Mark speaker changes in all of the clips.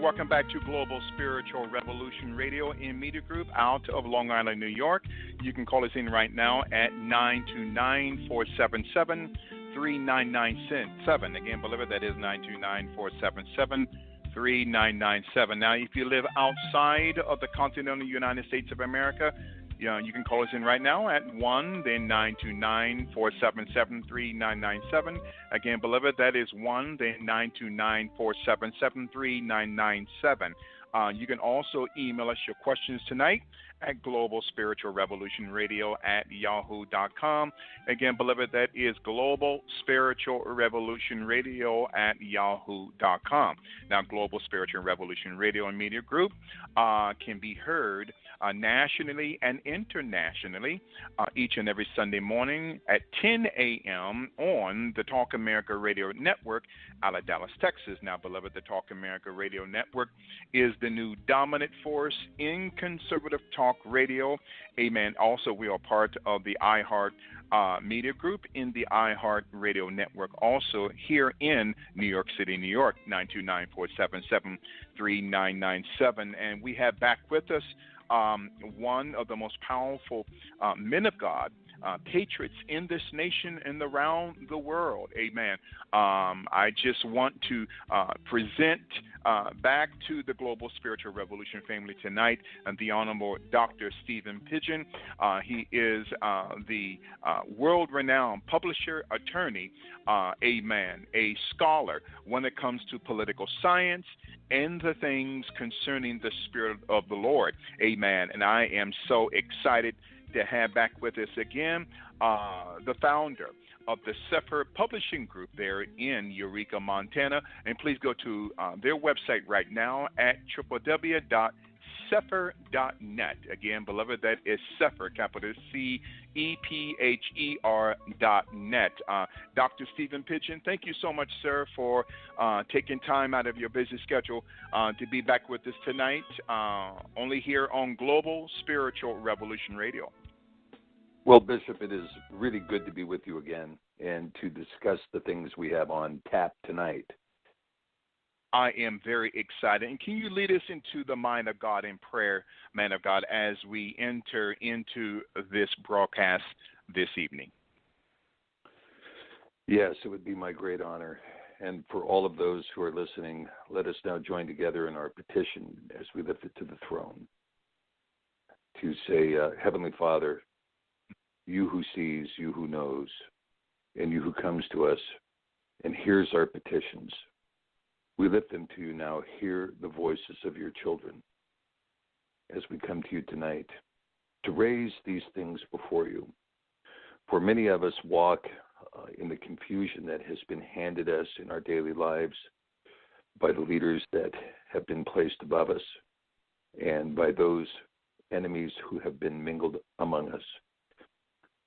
Speaker 1: Welcome back to Global Spiritual Revolution Radio and Media Group out of Long Island, New York. You can call us in right now at 929-477-3997. Again, believe it, that is 929-477-3997. Now, if you live outside of the continental United States of America, you can call us in right now at 1-929-477-3997. Again, beloved, that is 1-929-477-3997. You can also email us your questions tonight at globalspiritualrevolutionradio@yahoo.com. Again, beloved, that is globalspiritualrevolutionradio@yahoo.com. Now, Global Spiritual Revolution Radio and Media Group can be heard nationally and internationally each and every Sunday morning at 10 a.m. on the Talk America Radio Network out of Dallas, Texas. Now, beloved, the Talk America Radio Network is the new dominant force in conservative talk radio. Amen. Also, we are part of the iHeart Media Group in the iHeart Radio Network, also here in New York City, New York, 929-477-3997. And we have back with us one of the most powerful men of God, patriots in this nation and around the world. Amen. I just want to present back to the Global Spiritual Revolution family tonight the Honorable Dr. Stephen Pidgeon. He is the world-renowned publisher, attorney, amen, a scholar when it comes to political science and the things concerning the Spirit of the Lord. Amen. And I am so excited to have back with us again the founder of the Covert Publishing Group there in Eureka, Montana. And please go to their website right now at www.cepher.net. Again, beloved, that is Cepher, capital CEPHER.net. Dr. Stephen Pidgeon, thank you so much, sir, for taking time out of your busy schedule to be back with us tonight, only here on Global Spiritual Revolution Radio.
Speaker 2: Well, Bishop, it is really good to be with you again and to discuss the things we have on tap tonight.
Speaker 1: I am very excited. And can you lead us into the mind of God in prayer, man of God, as we enter into this broadcast this evening?
Speaker 2: Yes, it would be my great honor. And for all of those who are listening, let us now join together in our petition as we lift it to the throne to say, Heavenly Father, you who sees, you who knows, and you who comes to us and hears our petitions, we lift them to you now. Hear the voices of your children as we come to you tonight to raise these things before you. For many of us walk in the confusion that has been handed us in our daily lives by the leaders that have been placed above us and by those enemies who have been mingled among us,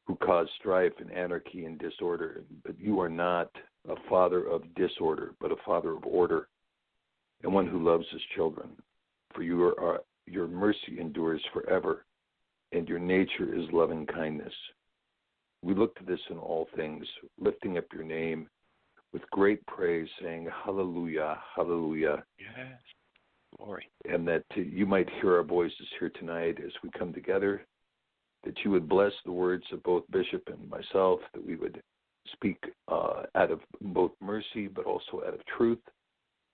Speaker 2: who cause strife and anarchy and disorder. But you are not a father of disorder, but a father of order, and one who loves his children. For your mercy endures forever, and your nature is loving kindness. We look to this in all things, lifting up your name with great praise, saying, hallelujah, hallelujah.
Speaker 1: Yes, glory.
Speaker 2: And that you might hear our voices here tonight as we come together that you would bless the words of both Bishop and myself, that we would speak out of both mercy but also out of truth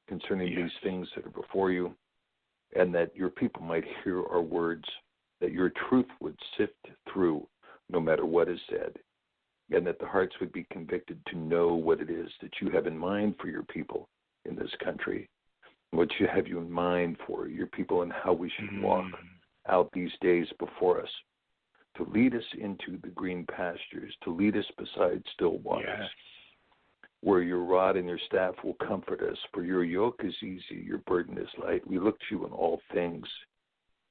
Speaker 2: concerning these things that are before you, and that your people might hear our words, that your truth would sift through no matter what is said, and that the hearts would be convicted to know what it is that you have in mind for your people in this country, what you have in mind for your people, and how we should walk out these days before us, to lead us into the green pastures, to lead us beside still waters, where your rod and your staff will comfort us, for your yoke is easy, your burden is light. We look to you in all things.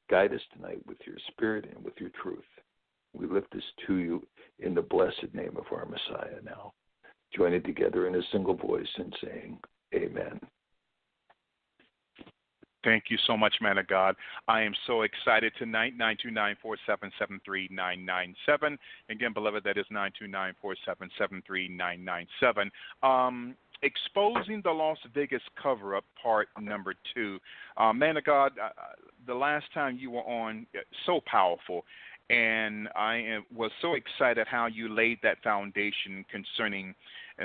Speaker 2: Guide us tonight with your spirit and with your truth. We lift this to you in the blessed name of our Messiah now. Join it together in a single voice and saying, Amen.
Speaker 1: Thank you so much, man of God. I am so excited tonight. 929-477-3997. Again, beloved, that is 929-477-3997. Exposing the Las Vegas cover-up, part number 2. Man of God, the last time you were on, so powerful. And was so excited how you laid that foundation concerning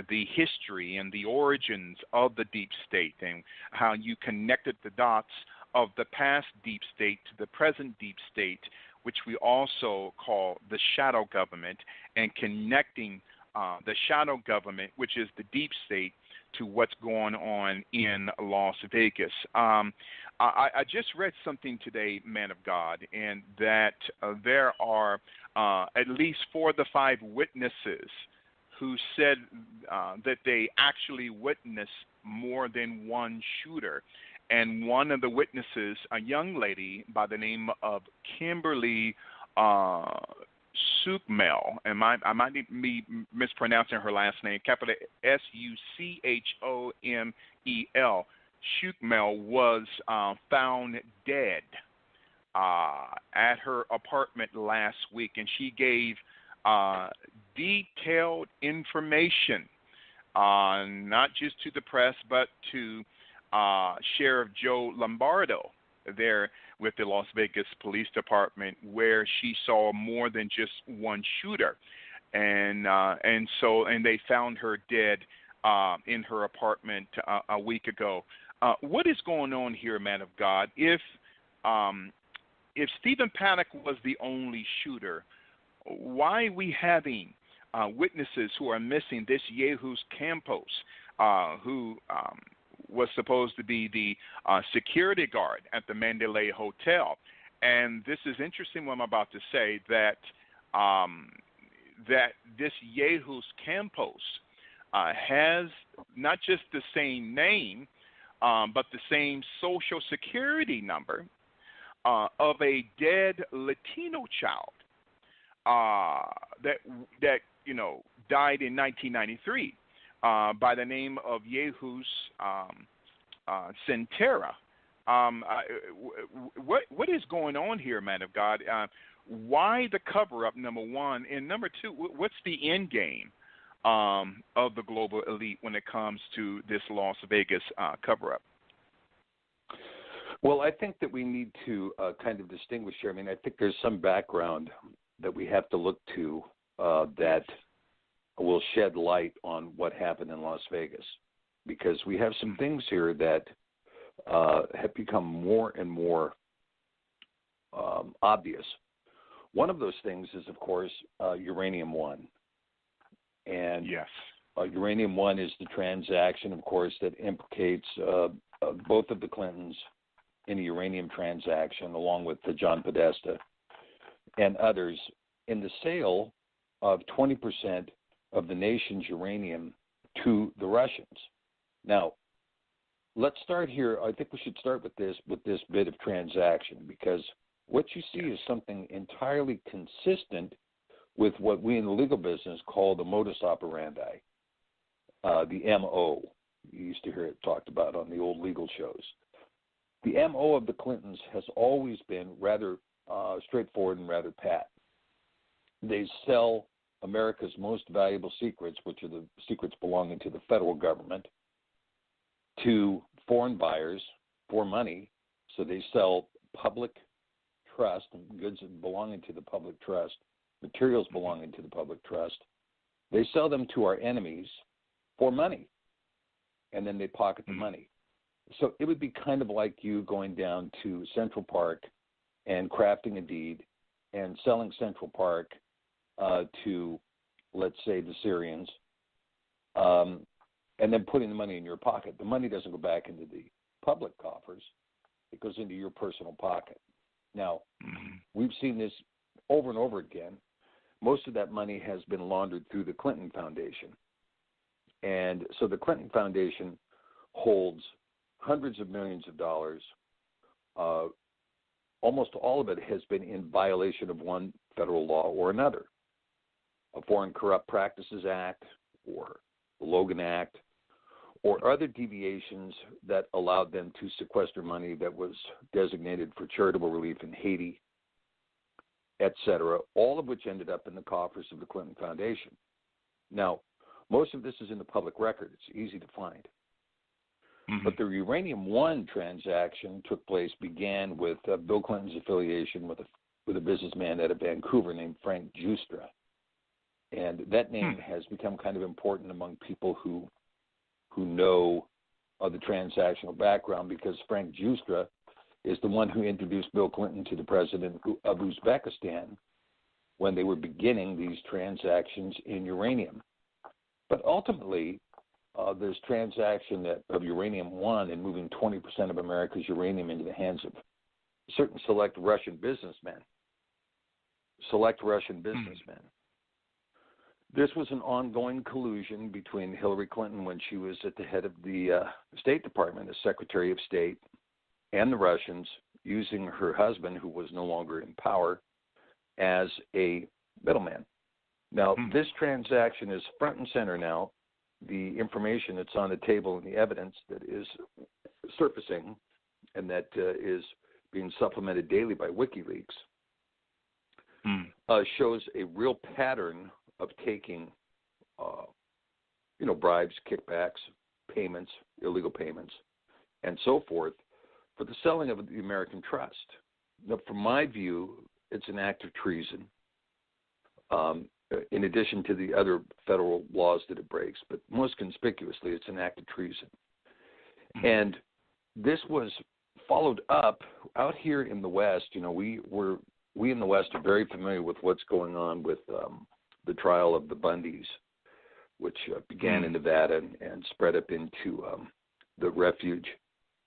Speaker 1: the history and the origins of the deep state, and how you connected the dots of the past deep state to the present deep state, which we also call the shadow government, and connecting the shadow government, which is the deep state, to what's going on in Las Vegas. I just read something today, man of God, and that there are at least 4 of the 5 witnesses who said that they actually witnessed more than one shooter. And one of the witnesses, a young lady by the name of Kimberly Suchmel, and I might be mispronouncing her last name, capital Suchomel, Suchmel, was found dead at her apartment last week, and she gave detailed information, not just to the press, but to Sheriff Joe Lombardo there with the Las Vegas Police Department, where she saw more than just one shooter, and they found her dead in her apartment a week ago. What is going on here, man of God? If Stephen Paddock was the only shooter, why are we having witnesses who are missing? This Jesus Campos, who was supposed to be the security guard at the Mandalay Hotel. And this is interesting what I'm about to say, that this Jesus Campos has not just the same name, but the same social security number of a dead Latino child that died in 1993 by the name of Jesus Centera. What is going on here, man of God? Why the cover-up, number one? And number two, what's the end game of the global elite when it comes to this Las Vegas cover-up?
Speaker 2: Well, I think that we need to kind of distinguish here. I mean, I think there's some background that we have to look to that will shed light on what happened in Las Vegas, because we have some things here that have become more and more obvious. One of those things is, of course, Uranium One. And
Speaker 1: yes.
Speaker 2: Uranium One is the transaction, of course, that implicates both of the Clintons in a uranium transaction, along with John Podesta and others, in the sale of 20% of the nation's uranium to the Russians. Now, let's start here. I think we should start with this bit of transaction, because what you see is something entirely consistent with what we in the legal business call the modus operandi, the MO. You used to hear it talked about on the old legal shows. The MO of the Clintons has always been rather straightforward and rather pat. They sell America's most valuable secrets, which are the secrets belonging to the federal government, to foreign buyers for money. So they sell public trust, goods belonging to the public trust, materials belonging to the public trust. They sell them to our enemies for money, and then they pocket the money. So it would be kind of like you going down to Central Park and crafting a deed and selling Central Park to, let's say, the Syrians, and then putting the money in your pocket. The money doesn't go back into the public coffers. It goes into your personal pocket. Now, we've seen this over and over again. Most of that money has been laundered through the Clinton Foundation. And so the Clinton Foundation holds hundreds of millions of dollars. Almost all of it has been in violation of one federal law or another, a Foreign Corrupt Practices Act or the Logan Act, or other deviations that allowed them to sequester money that was designated for charitable relief in Haiti, et cetera, all of which ended up in the coffers of the Clinton Foundation. Now, most of this is in the public record. It's easy to find. But the Uranium One transaction began with Bill Clinton's affiliation with a businessman out of Vancouver named Frank Giustra. And that name has become kind of important among people who know of the transactional background, because Frank Giustra is the one who introduced Bill Clinton to the president of Uzbekistan when they were beginning these transactions in uranium. But ultimately, this transaction of Uranium One and moving 20% of America's uranium into the hands of certain select Russian businessmen. This was an ongoing collusion between Hillary Clinton when she was at the head of the State Department as Secretary of State, and the Russians, using her husband, who was no longer in power, as a middleman. Now, this transaction is front and center now. The information that's on the table and the evidence that is surfacing and that is being supplemented daily by WikiLeaks shows a real pattern of taking, bribes, kickbacks, payments, illegal payments, and so forth for the selling of the American trust. Now, from my view, it's an act of treason, in addition to the other federal laws that it breaks, but most conspicuously, it's an act of treason. And this was followed up out here in the West. We in the West are very familiar with what's going on with the trial of the Bundys, which began in Nevada and spread up into the refuge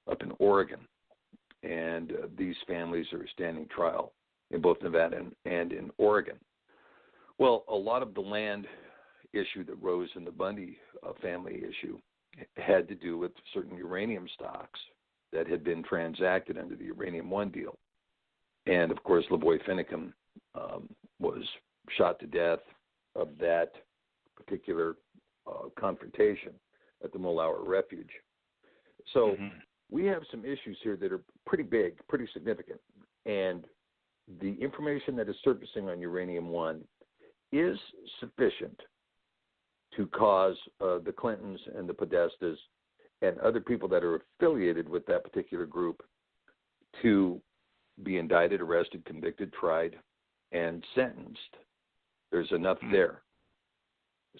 Speaker 2: up in Oregon. And these families are standing trial in both Nevada and in Oregon. Well, a lot of the land issue that rose in the Bundy family issue had to do with certain uranium stocks that had been transacted under the Uranium One deal. And, of course, Lavoy Finicum was shot to death of that particular confrontation at the Mollauer Refuge. So we have some issues here that are pretty big, pretty significant. And the information that is surfacing on Uranium One is sufficient to cause the Clintons and the Podestas and other people that are affiliated with that particular group to be indicted, arrested, convicted, tried, and sentenced. There's enough there.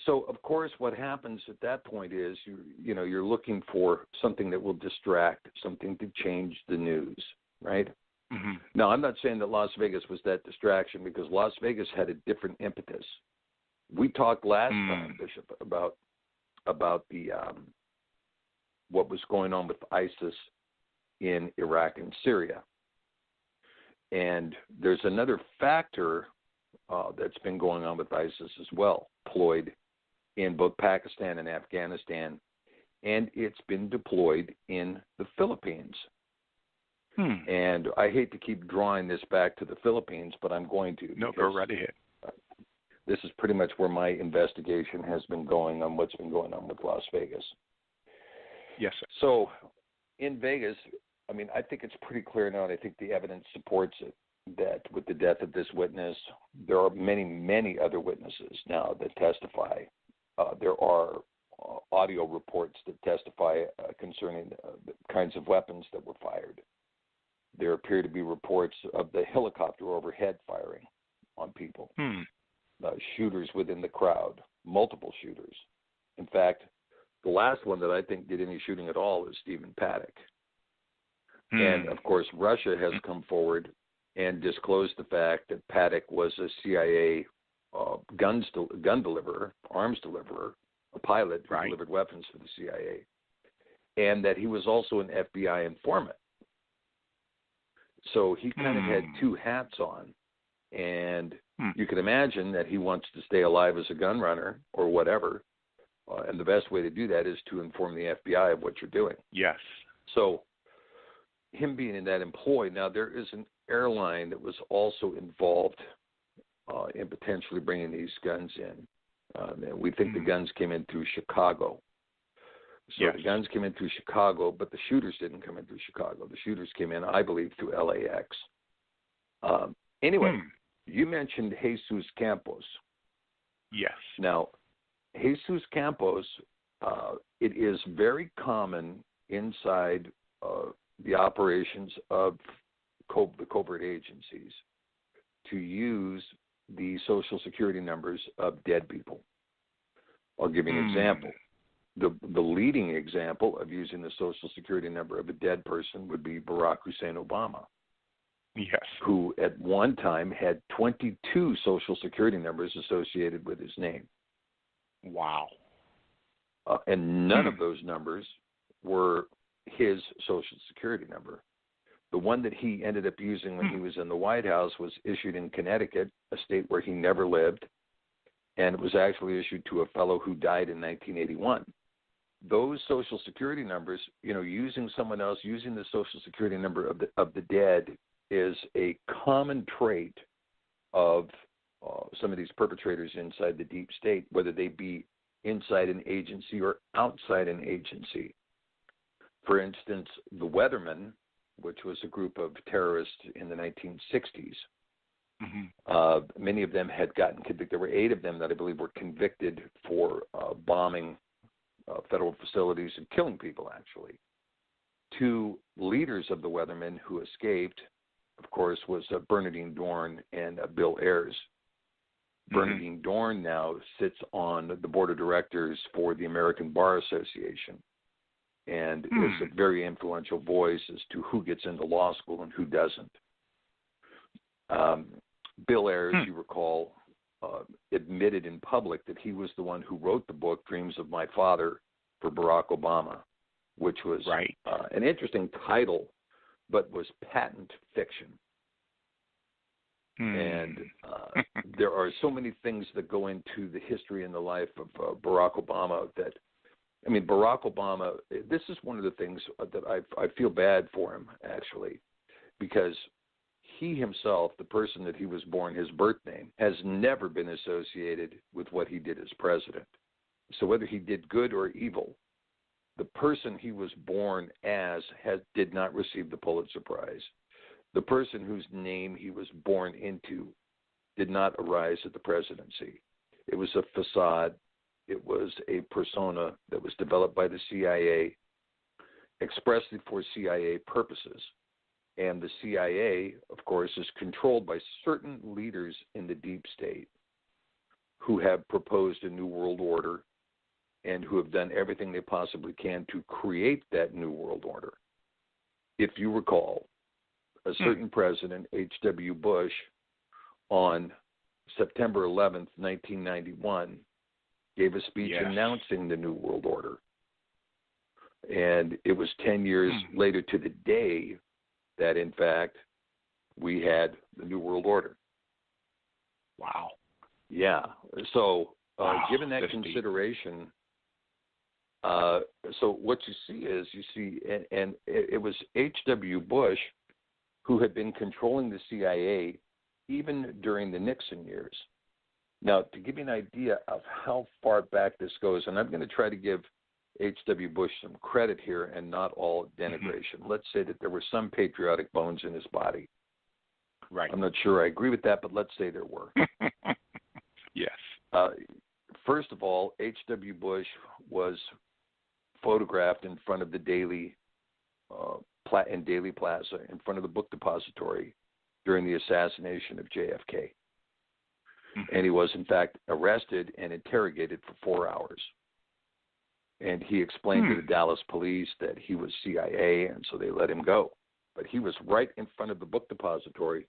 Speaker 2: So, of course, what happens at that point is you're looking for something that will distract, something to change the news, right? Now, I'm not saying that Las Vegas was that distraction, because Las Vegas had a different impetus. We talked last time, Bishop, about the what was going on with ISIS in Iraq and Syria. And there's another factor that's been going on with ISIS as well, deployed in both Pakistan and Afghanistan, and it's been deployed in the Philippines. And I hate to keep drawing this back to the Philippines, but I'm going to.
Speaker 1: No, go right ahead.
Speaker 2: This is pretty much where my investigation has been going on what's been going on with Las Vegas.
Speaker 1: Yes, sir.
Speaker 2: So in Vegas, I think it's pretty clear now, and I think the evidence supports it, that with the death of this witness, there are many, many other witnesses now that testify. There are audio reports that testify concerning the kinds of weapons that were fired. there appear to be reports of the helicopter overhead firing on people, shooters within the crowd, multiple shooters. In fact, the last one that I think did any shooting at all is Stephen Paddock. And, of course, Russia has come forward and disclosed the fact that Paddock was a CIA gun deliverer, arms deliverer, a pilot who delivered weapons for the CIA, and that he was also an FBI informant. So he kind of had two hats on, and you can imagine that he wants to stay alive as a gun runner or whatever, and the best way to do that is to inform the FBI of what you're doing.
Speaker 1: Yes.
Speaker 2: So him being in that employ, now there is an airline that was also involved in potentially bringing these guns in. We think the guns came in through Chicago. So the guns came in through Chicago, but the shooters didn't come in through Chicago. The shooters came in, I believe, through LAX. Anyway, you mentioned Jesus Campos.
Speaker 1: Yes.
Speaker 2: Now, Jesus Campos, it is very common inside the operations of the covert agencies to use the Social Security numbers of dead people. I'll give you an example. The leading example of using the Social Security number of a dead person would be Barack Hussein Obama.
Speaker 1: Yes.
Speaker 2: Who at one time had 22 Social Security numbers associated with his name.
Speaker 1: Wow.
Speaker 2: And none of those numbers were his Social Security number. The one that he ended up using when he was in the White House was issued in Connecticut, a state where he never lived, and it was actually issued to a fellow who died in 1981. Those Social Security numbers, using someone else, using the Social Security number of the dead is a common trait of some of these perpetrators inside the deep state, whether they be inside an agency or outside an agency. For instance, the Weathermen, which was a group of terrorists in the 1960s, many of them had gotten convicted. There were 8 of them that I believe were convicted for bombing federal facilities and killing people, actually. 2 leaders of the Weathermen who escaped, of course, was Bernardine Dorn and Bill Ayers. Bernardine Dorn now sits on the board of directors for the American Bar Association and is a very influential voice as to who gets into law school and who doesn't. Bill Ayers, you recall, admitted in public that he was the one who wrote the book Dreams of My Father for Barack Obama, which was an interesting title, but was patent fiction. And there are so many things that go into the history and the life of Barack Obama that, Barack Obama, this is one of the things that I feel bad for him, actually, because he himself, the person that he was born, his birth name, has never been associated with what he did as president. So whether he did good or evil, the person he was born as did not receive the Pulitzer Prize. The person whose name he was born into did not arise at the presidency. It was a facade. It was a persona that was developed by the CIA expressly for CIA purposes. And the CIA, of course, is controlled by certain leaders in the deep state who have proposed a new world order and who have done everything they possibly can to create that new world order. If you recall, a certain president, H.W. Bush, on September 11th, 1991, gave a speech announcing the New World Order. And it was 10 years later to the day that, in fact, we had the New World Order.
Speaker 1: Wow.
Speaker 2: Yeah. So given that consideration, so what you see is, and it was H.W. Bush who had been controlling the CIA even during the Nixon years. Now, to give you an idea of how far back this goes, and I'm going to try to give H.W. Bush some credit here and not all denigration. Let's say that there were some patriotic bones in his body.
Speaker 1: Right.
Speaker 2: I'm not sure I agree with that, but let's say there were.
Speaker 1: Yes.
Speaker 2: First of all, H.W. Bush was photographed in front of the Daily in Daily Plaza in front of the book depository during the assassination of JFK. And he was, in fact, arrested and interrogated for 4 hours. And he explained to the Dallas police that he was CIA, and so they let him go. But he was right in front of the book depository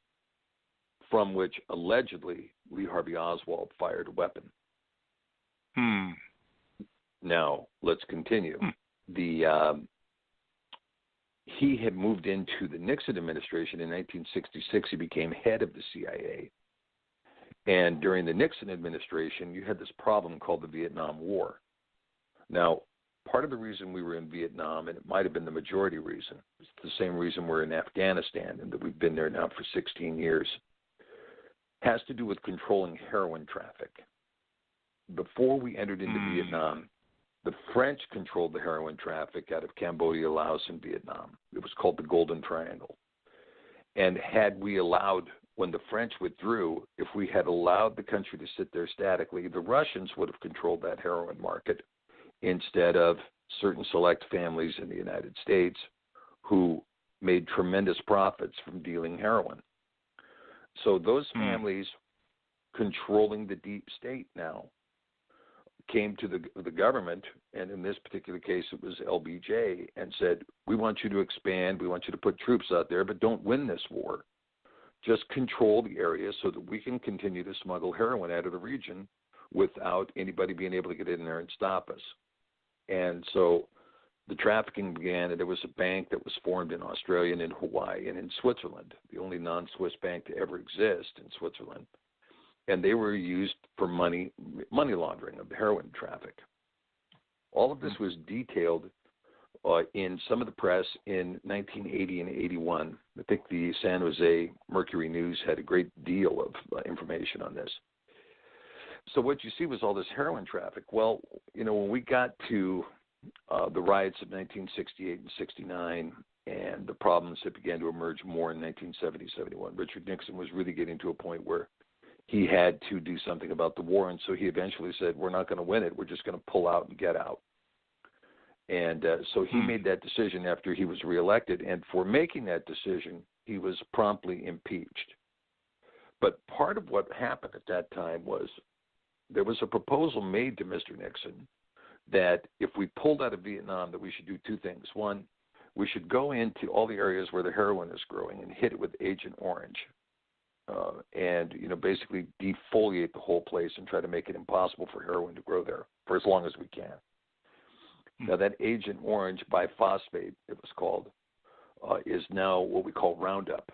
Speaker 2: from which allegedly Lee Harvey Oswald fired a weapon. Now, let's continue. He had moved into the Nixon administration in 1966. He became head of the CIA. And during the Nixon administration, you had this problem called the Vietnam War. Now, part of the reason we were in Vietnam, and it might have been the majority reason, it's the same reason we're in Afghanistan and that we've been there now for 16 years, has to do with controlling heroin traffic. Before we entered into Vietnam, the French controlled the heroin traffic out of Cambodia, Laos, and Vietnam. It was called the Golden Triangle. And had we allowed, when the French withdrew, if we had allowed the country to sit there statically, the Russians would have controlled that heroin market instead of certain select families in the United States who made tremendous profits from dealing heroin. So those families controlling the deep state now came to the government, and in this particular case it was LBJ, and said, we want you to expand, we want you to put troops out there, but don't win this war. Just control the area so that we can continue to smuggle heroin out of the region without anybody being able to get in there and stop us. And so the trafficking began, and there was a bank that was formed in Australia and in Hawaii and in Switzerland, the only non-Swiss bank to ever exist in Switzerland. And they were used for money laundering of the heroin traffic. All of this was detailed in some of the press in 1980 and 81. I think the San Jose Mercury News had a great deal of information on this. So what you see was all this heroin traffic. Well, when we got to the riots of 1968 and 69 and the problems that began to emerge more in 1970, 71, Richard Nixon was really getting to a point where he had to do something about the war, and so he eventually said, we're not going to win it, we're just going to pull out and get out. And so he made that decision after he was reelected, and for making that decision, he was promptly impeached. But part of what happened at that time was there was a proposal made to Mr. Nixon that if we pulled out of Vietnam, that we should do two things. One, we should go into all the areas where the heroin is growing and hit it with Agent Orange. And basically defoliate the whole place and try to make it impossible for heroin to grow there for as long as we can. Now that Agent Orange biphosphate, it was called, is now what we call Roundup,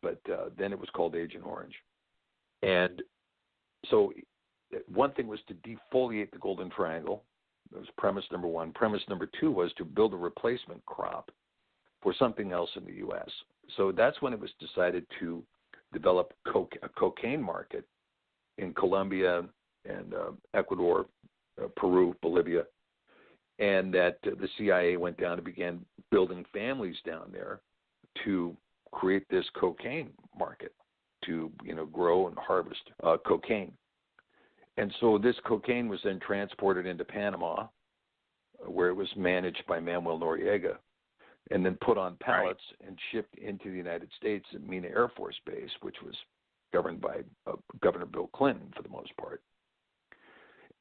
Speaker 2: but then it was called Agent Orange. And so one thing was to defoliate the Golden Triangle. That was premise number one. Premise number two was to build a replacement crop for something else in the U.S. So that's when it was decided to develop a cocaine market in Colombia and Ecuador, Peru, Bolivia, and that the CIA went down and began building families down there to create this cocaine market, to grow and harvest cocaine. And so this cocaine was then transported into Panama, where it was managed by Manuel Noriega, and then put on pallets and shipped into the United States at Mena Air Force Base, which was governed by Governor Bill Clinton for the most part.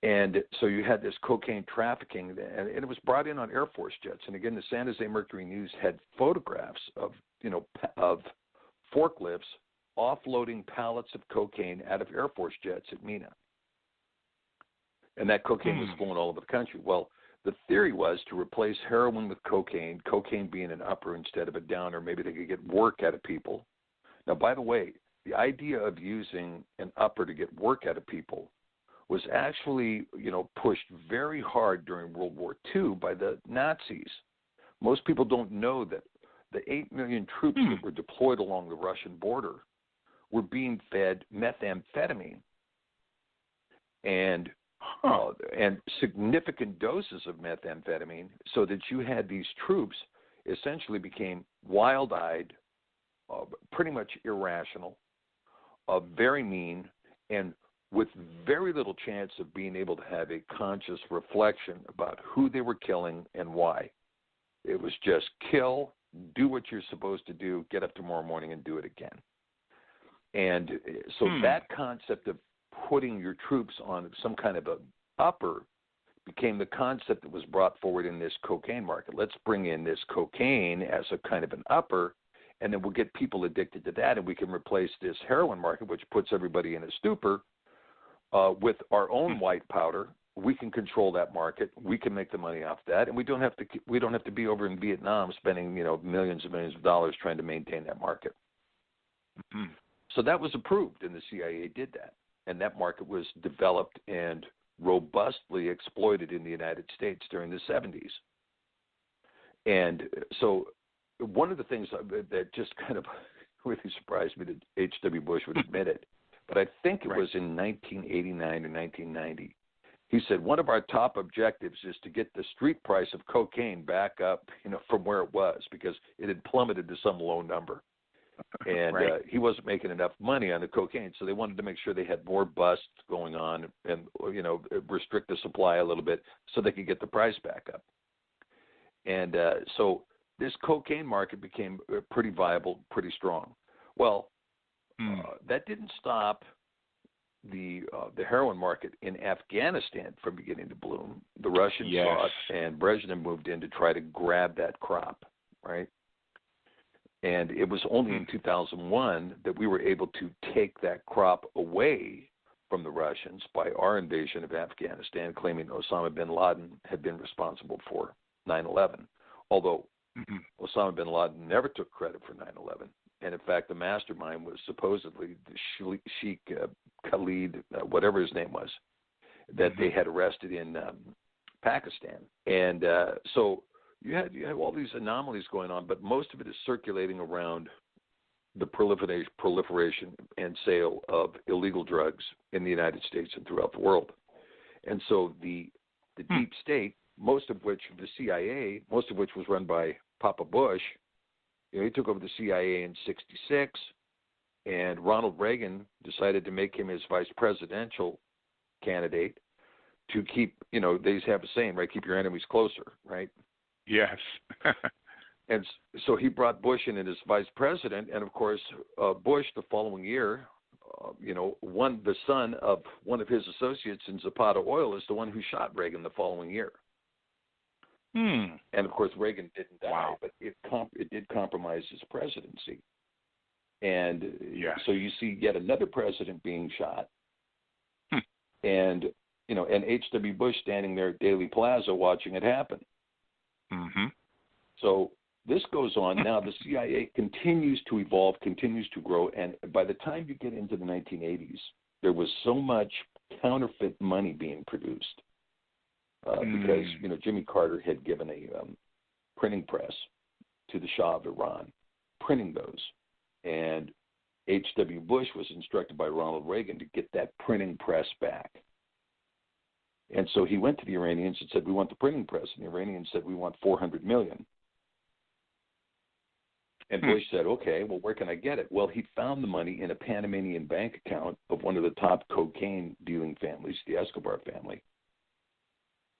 Speaker 2: And so you had this cocaine trafficking, and it was brought in on Air Force jets. And again, the San Jose Mercury News had photographs of forklifts offloading pallets of cocaine out of Air Force jets at Mena. And that cocaine was flowing all over the country. Well, the theory was to replace heroin with cocaine being an upper instead of a downer. Maybe they could get work out of people. Now, by the way, the idea of using an upper to get work out of people was actually, pushed very hard during World War II by the Nazis. Most people don't know that the 8 million troops that were deployed along the Russian border were being fed methamphetamine and significant doses of methamphetamine, so that you had these troops essentially became wild-eyed, pretty much irrational, very mean, and with very little chance of being able to have a conscious reflection about who they were killing and why. It was just kill, do what you're supposed to do, get up tomorrow morning and do it again. And so that concept of putting your troops on some kind of a upper became the concept that was brought forward in this cocaine market. Let's bring in this cocaine as a kind of an upper, and then we'll get people addicted to that, and we can replace this heroin market, which puts everybody in a stupor, with our own white powder. We can control that market. We can make the money off that, and we don't have to be over in Vietnam spending millions and millions of dollars trying to maintain that market. Mm-hmm. So that was approved, and the CIA did that, and that market was developed and robustly exploited in the United States during the 70s. And so one of the things that just kind of really surprised me that H.W. Bush would admit it, but I think it was in 1989 or 1990. He said, one of our top objectives is to get the street price of cocaine back up, from where it was, because it had plummeted to some low number. And he wasn't making enough money on the cocaine, so they wanted to make sure they had more busts going on and, restrict the supply a little bit so they could get the price back up. And so this cocaine market became pretty viable, pretty strong. Well, that didn't stop the heroin market in Afghanistan from beginning to bloom. The Russians saw it, and Brezhnev moved in to try to grab that crop, right? And it was only in 2001 that we were able to take that crop away from the Russians by our invasion of Afghanistan, claiming Osama bin Laden had been responsible for 9/11. Although Osama bin Laden never took credit for 9/11. And in fact, the mastermind was supposedly the Sheikh Khalid, whatever his name was, that they had arrested in Pakistan. And so you have all these anomalies going on, but most of it is circulating around the proliferation and sale of illegal drugs in the United States and throughout the world. And so the deep state, most of which the CIA, most of which was run by Papa Bush, he took over the CIA in '66, and Ronald Reagan decided to make him his vice presidential candidate to keep, they have a saying, right, keep your enemies closer, right?
Speaker 1: Yes.
Speaker 2: And so he brought Bush in as vice president, and of course, Bush the following year, the son of one of his associates in Zapata Oil is the one who shot Reagan the following year. And of course, Reagan didn't die, but it did compromise his presidency. And so you see yet another president being shot, and and H.W. Bush standing there at Daley Plaza watching it happen. So this goes on. Now the CIA continues to evolve, continues to grow, and by the time you get into the 1980s, there was so much counterfeit money being produced because Jimmy Carter had given a printing press to the Shah of Iran, printing those, and H.W. Bush was instructed by Ronald Reagan to get that printing press back. And so he went to the Iranians and said, we want the printing press. And the Iranians said, we want $400 million. And Bush said, okay, well, where can I get it? Well, he found the money in a Panamanian bank account of one of the top cocaine dealing families, the Escobar family.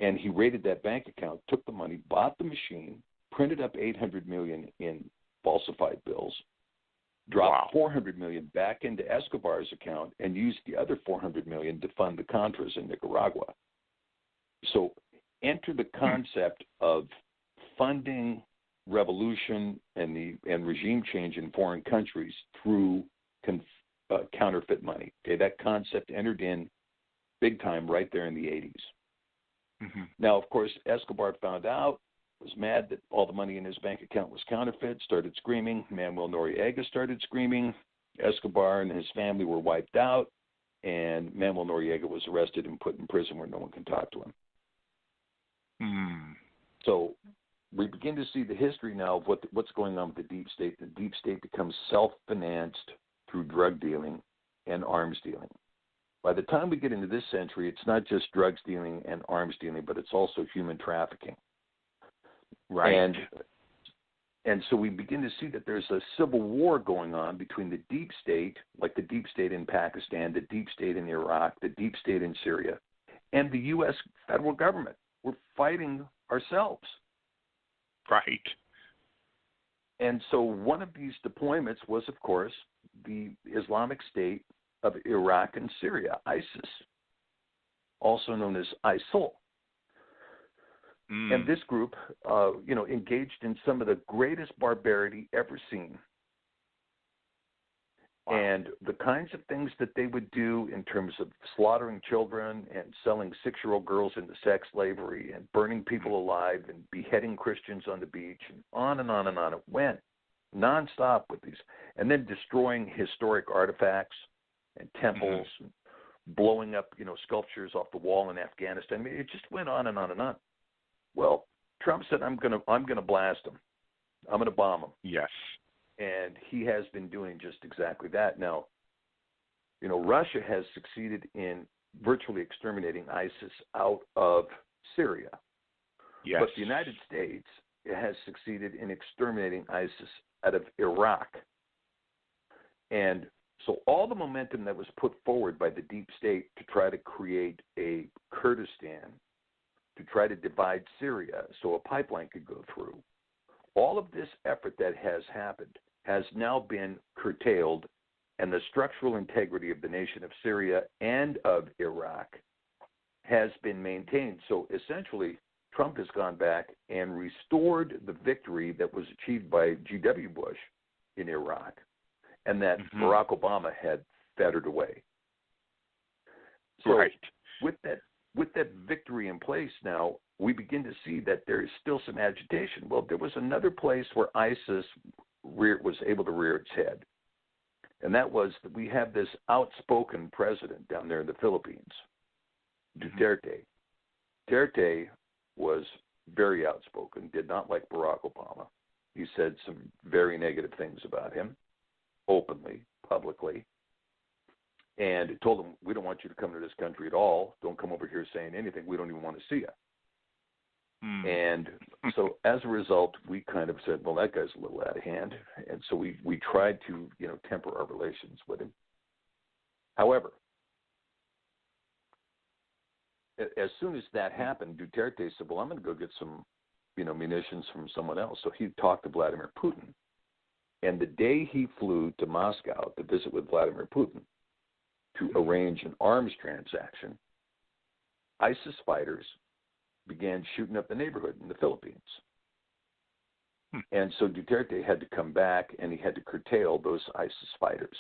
Speaker 2: And he raided that bank account, took the money, bought the machine, printed up $800 million in falsified bills, dropped $400 million back into Escobar's account, and used the other $400 million to fund the Contras in Nicaragua. So enter the concept of funding revolution and regime change in foreign countries through counterfeit money. Okay, that concept entered in big time right there in the 80s. Now, of course, Escobar found out, was mad that all the money in his bank account was counterfeit, started screaming. Manuel Noriega started screaming. Escobar and his family were wiped out, and Manuel Noriega was arrested and put in prison where no one can talk to him. So we begin to see the history now of what's going on with the deep state. The deep state becomes self-financed through drug dealing and arms dealing. By the time we get into this century, it's not just drugs dealing and arms dealing, but it's also human trafficking. Right. And so we begin to see that there's a civil war going on between the deep state, like the deep state in Pakistan, the deep state in Iraq, the deep state in Syria, and the U.S. federal government. We're fighting ourselves.
Speaker 1: Right.
Speaker 2: And so one of these deployments was, of course, the Islamic State of Iraq and Syria, ISIS, also known as ISIL. And this group, engaged in some of the greatest barbarity ever seen. Wow. And the kinds of things that they would do in terms of slaughtering children and selling 6-year-old girls into sex slavery and burning people alive and beheading Christians on the beach and on and on and on. It went nonstop with these. And then destroying historic artifacts and temples and blowing up, sculptures off the wall in Afghanistan. I mean, it just went on and on and on. Well, Trump said, I'm gonna blast them. I'm gonna bomb them.
Speaker 1: Yes.
Speaker 2: And he has been doing just exactly that. Now, Russia has succeeded in virtually exterminating ISIS out of Syria.
Speaker 1: Yes.
Speaker 2: But the United States has succeeded in exterminating ISIS out of Iraq. And so all the momentum that was put forward by the deep state to try to create a Kurdistan, to try to divide Syria so a pipeline could go through, all of this effort that has happened has now been curtailed, and the structural integrity of the nation of Syria and of Iraq has been maintained. So essentially, Trump has gone back and restored the victory that was achieved by G.W. Bush in Iraq and that Barack Obama had fettered away. So
Speaker 1: right.
Speaker 2: With that victory in place now, we begin to see that there is still some agitation. Well, there was another place where ISIS was able to rear its head, and that was that we have this outspoken president down there in the Philippines, Duterte. Duterte was very outspoken, did not like Barack Obama. He said some very negative things about him, openly, publicly, and told him, we don't want you to come to this country at all. Don't come over here saying anything. We don't even want to see you. And so as a result, we kind of said, well, that guy's a little out of hand. And so we tried to, temper our relations with him. However, as soon as that happened, Duterte said, well, I'm going to go get some, munitions from someone else. So he talked to Vladimir Putin. And the day he flew to Moscow to visit with Vladimir Putin to arrange an arms transaction, ISIS fighters began shooting up the neighborhood in the Philippines. And so Duterte had to come back and he had to curtail those ISIS fighters.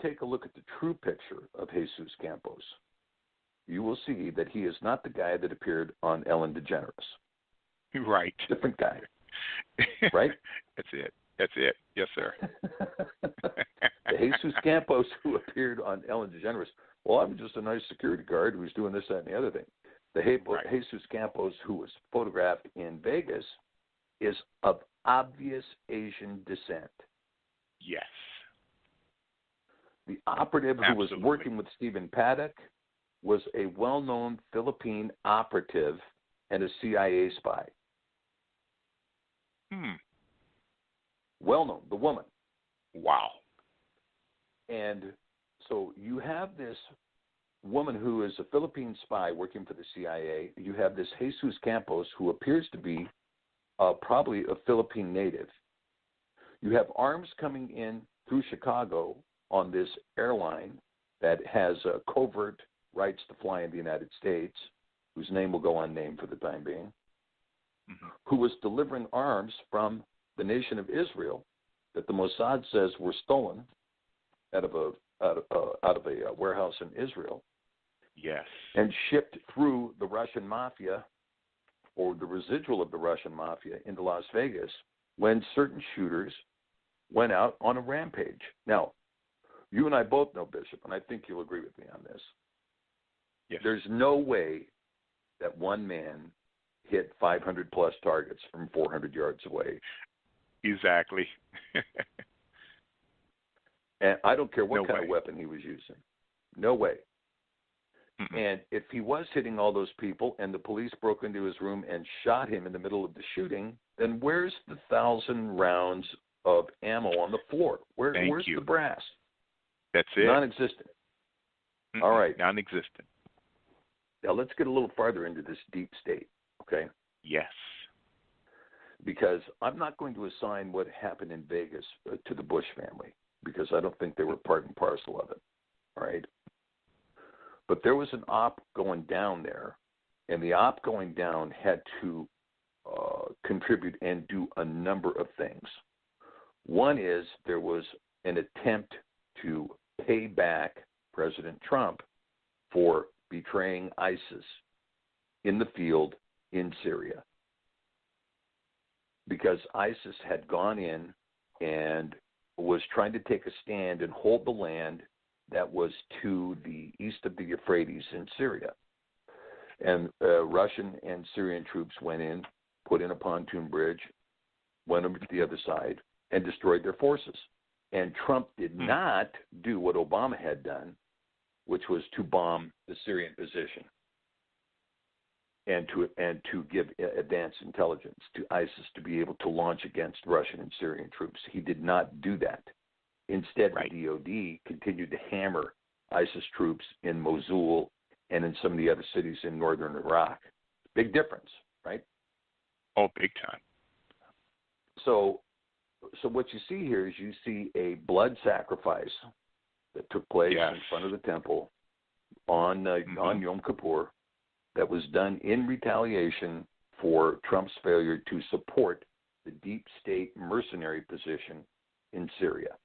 Speaker 2: Take a look at the true picture of Jesus Campos. You will see that he is not the guy that appeared on Ellen DeGeneres.
Speaker 1: Right.
Speaker 2: Different guy. Right?
Speaker 1: That's it. Yes, sir.
Speaker 2: The Jesus Campos who appeared on Ellen DeGeneres, well, I'm just a nice security guard who's doing this, that, and the other thing. The Jesus Campos who was photographed in Vegas is of obvious Asian descent.
Speaker 1: Yes.
Speaker 2: The operative who was working with Stephen Paddock was a well-known Philippine operative and a CIA spy. Well-known, the woman.
Speaker 1: Wow.
Speaker 2: And so you have this woman who is a Philippine spy working for the CIA. You have this Jesus Campos who appears to be probably a Philippine native. You have arms coming in through Chicago on this airline that has covert rights to fly in the United States, whose name will go unnamed for the time being, who was delivering arms from the nation of Israel that the Mossad says were stolen out of a warehouse in Israel.
Speaker 1: Yes.
Speaker 2: And shipped through the Russian mafia or the residual of the Russian mafia into Las Vegas when certain shooters went out on a rampage. Now, you and I both know, Bishop, and I think you'll agree with me on this.
Speaker 1: Yes.
Speaker 2: There's no way that one man hit 500-plus targets from 400 yards away.
Speaker 1: Exactly.
Speaker 2: And I don't care what kind of weapon he was using. No way. And if he was hitting all those people and the police broke into his room and shot him in the middle of the shooting, then where's the 1,000 rounds of ammo on the floor? Where's the brass?
Speaker 1: That's it.
Speaker 2: Non-existent. All right.
Speaker 1: Non-existent.
Speaker 2: Now let's get a little farther into this deep state, okay?
Speaker 1: Yes.
Speaker 2: because I'm not going to assign what happened in Vegas to the Bush family, because I don't think they were part and parcel of it, all right? But there was an op going down there, and the op going down had to contribute and do a number of things. One is there was an attempt to pay back President Trump for betraying ISIS in the field in Syria, because ISIS had gone in and was trying to take a stand and hold the land that was to the east of the Euphrates in Syria. And Russian and Syrian troops went in, put in a pontoon bridge, went over to the other side, and destroyed their forces. And Trump did not do what Obama had done, which was to bomb the Syrian position and to give advance intelligence to ISIS to be able to launch against Russian and Syrian troops. He did not do that. Instead, the DOD continued to hammer ISIS troops in Mosul and in some of the other cities in northern Iraq. Big difference, right?
Speaker 1: Oh, big time.
Speaker 2: So what you see here is you see a blood sacrifice that took place in front of the temple on Yom Kippur that was done in retaliation for Trump's failure to support the deep state mercenary position in Syria.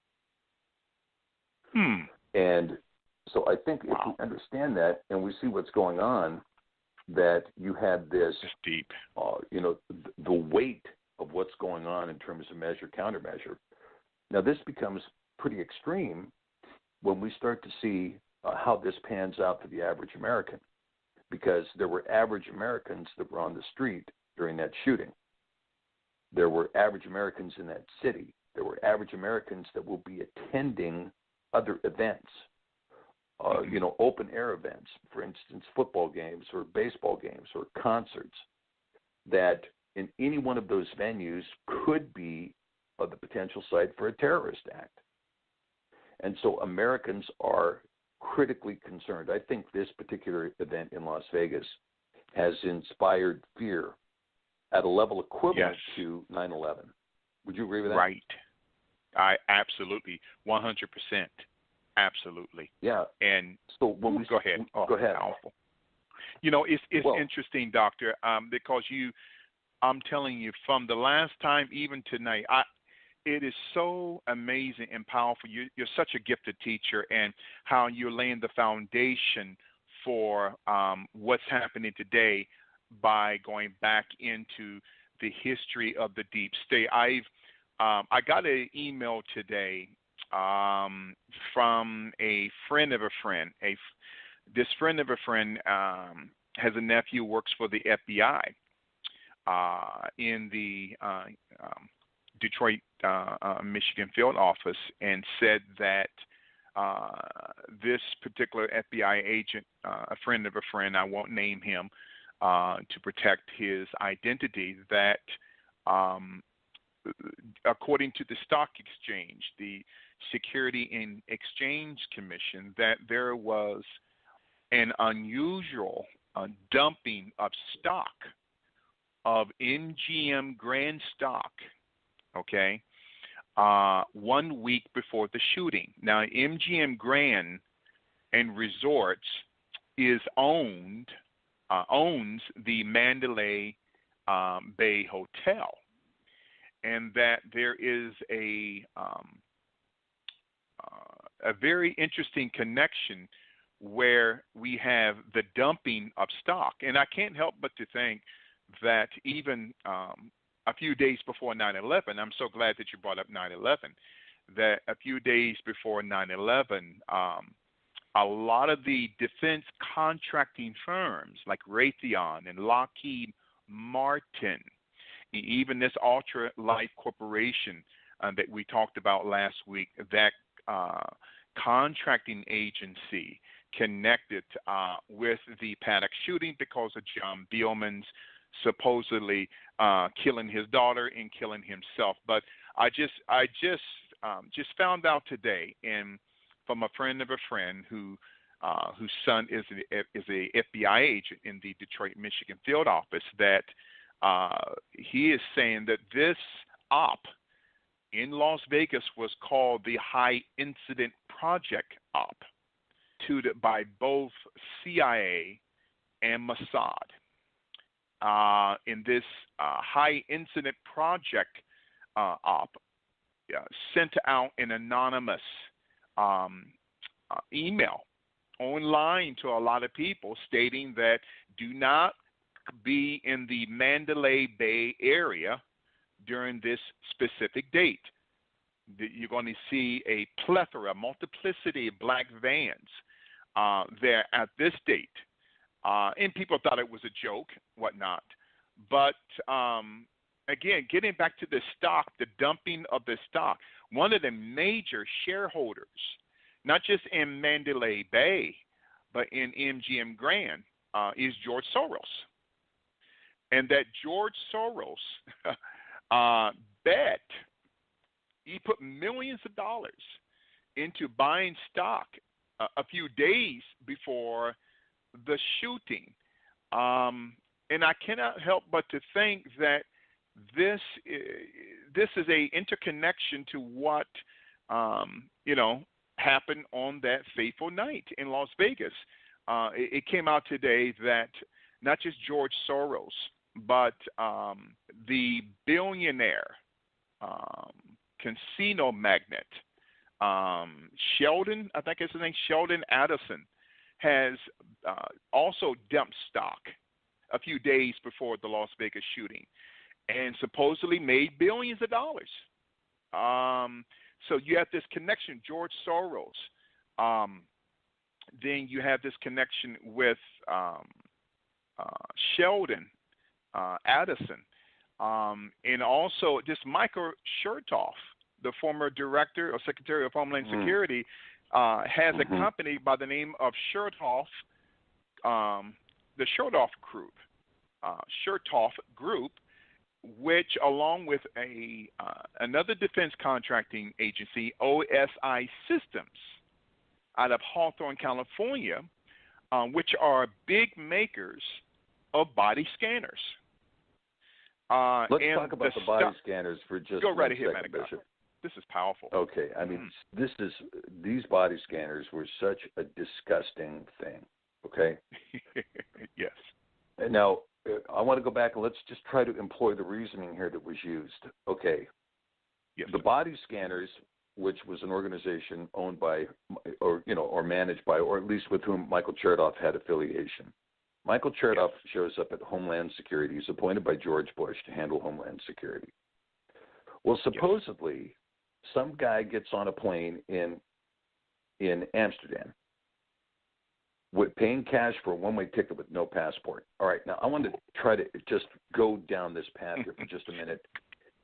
Speaker 2: And so I think if we understand that and we see what's going on, that you had this
Speaker 1: deep,
Speaker 2: the weight of what's going on in terms of measure, countermeasure. Now this becomes pretty extreme when we start to see how this pans out for the average American, because there were average Americans that were on the street during that shooting. There were average Americans in that city. There were average Americans that will be attending other events, open air events, for instance, football games or baseball games or concerts, that in any one of those venues could be the potential site for a terrorist act. And so Americans are critically concerned. I think this particular event in Las Vegas has inspired fear at a level equivalent to 9/11. Would you agree with that?
Speaker 1: Right. I absolutely, 100%. Absolutely.
Speaker 2: Yeah.
Speaker 1: And
Speaker 2: so when we
Speaker 1: go ahead.
Speaker 2: Go ahead.
Speaker 1: Powerful. It's interesting, Doctor, because I'm telling you, from the last time even tonight, it is so amazing and powerful. You're such a gifted teacher, and how you're laying the foundation for what's happening today by going back into the history of the deep state. I got an email today from a friend of a friend. This friend of a friend has a nephew who works for the FBI in the Detroit, Michigan field office, and said that this particular FBI agent, a friend of a friend, I won't name him to protect his identity, that according to the stock exchange, the Security and Exchange Commission, that there was an unusual dumping of stock, of MGM Grand stock, 1 week before the shooting. Now, MGM Grand and Resorts owns the Mandalay Bay Hotel, and that there is a very interesting connection where we have the dumping of stock. And I can't help but to think that even a few days before 9/11, I'm so glad that you brought up 9/11, that a few days before 9/11, a lot of the defense contracting firms like Raytheon and Lockheed Martin, even this Ultralife Corporation that we talked about last week, that contracting agency connected with the Paddock shooting because of John Beelman's supposedly killing his daughter and killing himself. But I just found out today, and from a friend of a friend whose son is a FBI agent in the Detroit, Michigan field office, that he is saying that this op in Las Vegas was called the High Incident Project op, by both CIA and Mossad. In this High Incident Project op, sent out an anonymous email online to a lot of people stating that do not be in the Mandalay Bay area during this specific date. You're going to see a multiplicity of black vans there at this date. And people thought it was a joke, whatnot. But again, getting back to the stock, the dumping of the stock, one of the major shareholders, not just in Mandalay Bay, but in MGM Grand, is George Soros. And that George Soros bet, he put millions of dollars into buying stock a few days before the shooting. And I cannot help but to think that this is a interconnection to what happened on that fateful night in Las Vegas. It came out today that not just George Soros, but the billionaire casino magnate Sheldon, I think it's his name, Sheldon Adelson, has also dumped stock a few days before the Las Vegas shooting, and supposedly made billions of dollars. So you have this connection, George Soros. Then you have this connection with Sheldon Adelson, and also this Michael Chertoff, the former director or Secretary of Homeland Security, has a company by the name of Chertoff, the Chertoff Group, which, along with another defense contracting agency, OSI Systems, out of Hawthorne, California, which are big makers of body scanners.
Speaker 2: Let's talk about the body scanners for just
Speaker 1: go right
Speaker 2: ahead,
Speaker 1: ahead, Bishop. This is powerful.
Speaker 2: Okay, I mean, these body scanners were such a disgusting thing. Okay.
Speaker 1: Yes.
Speaker 2: And now I want to go back and let's just try to employ the reasoning here that was used. Okay.
Speaker 1: Yes.
Speaker 2: The body scanners, which was an organization owned by, or managed by, or at least with whom Michael Chertoff had affiliation. Michael Chertoff shows up at Homeland Security. He's appointed by George Bush to handle Homeland Security. Well, supposedly, some guy gets on a plane in Amsterdam with paying cash for a one-way ticket with no passport. All right, now I want to try to just go down this path here for just a minute.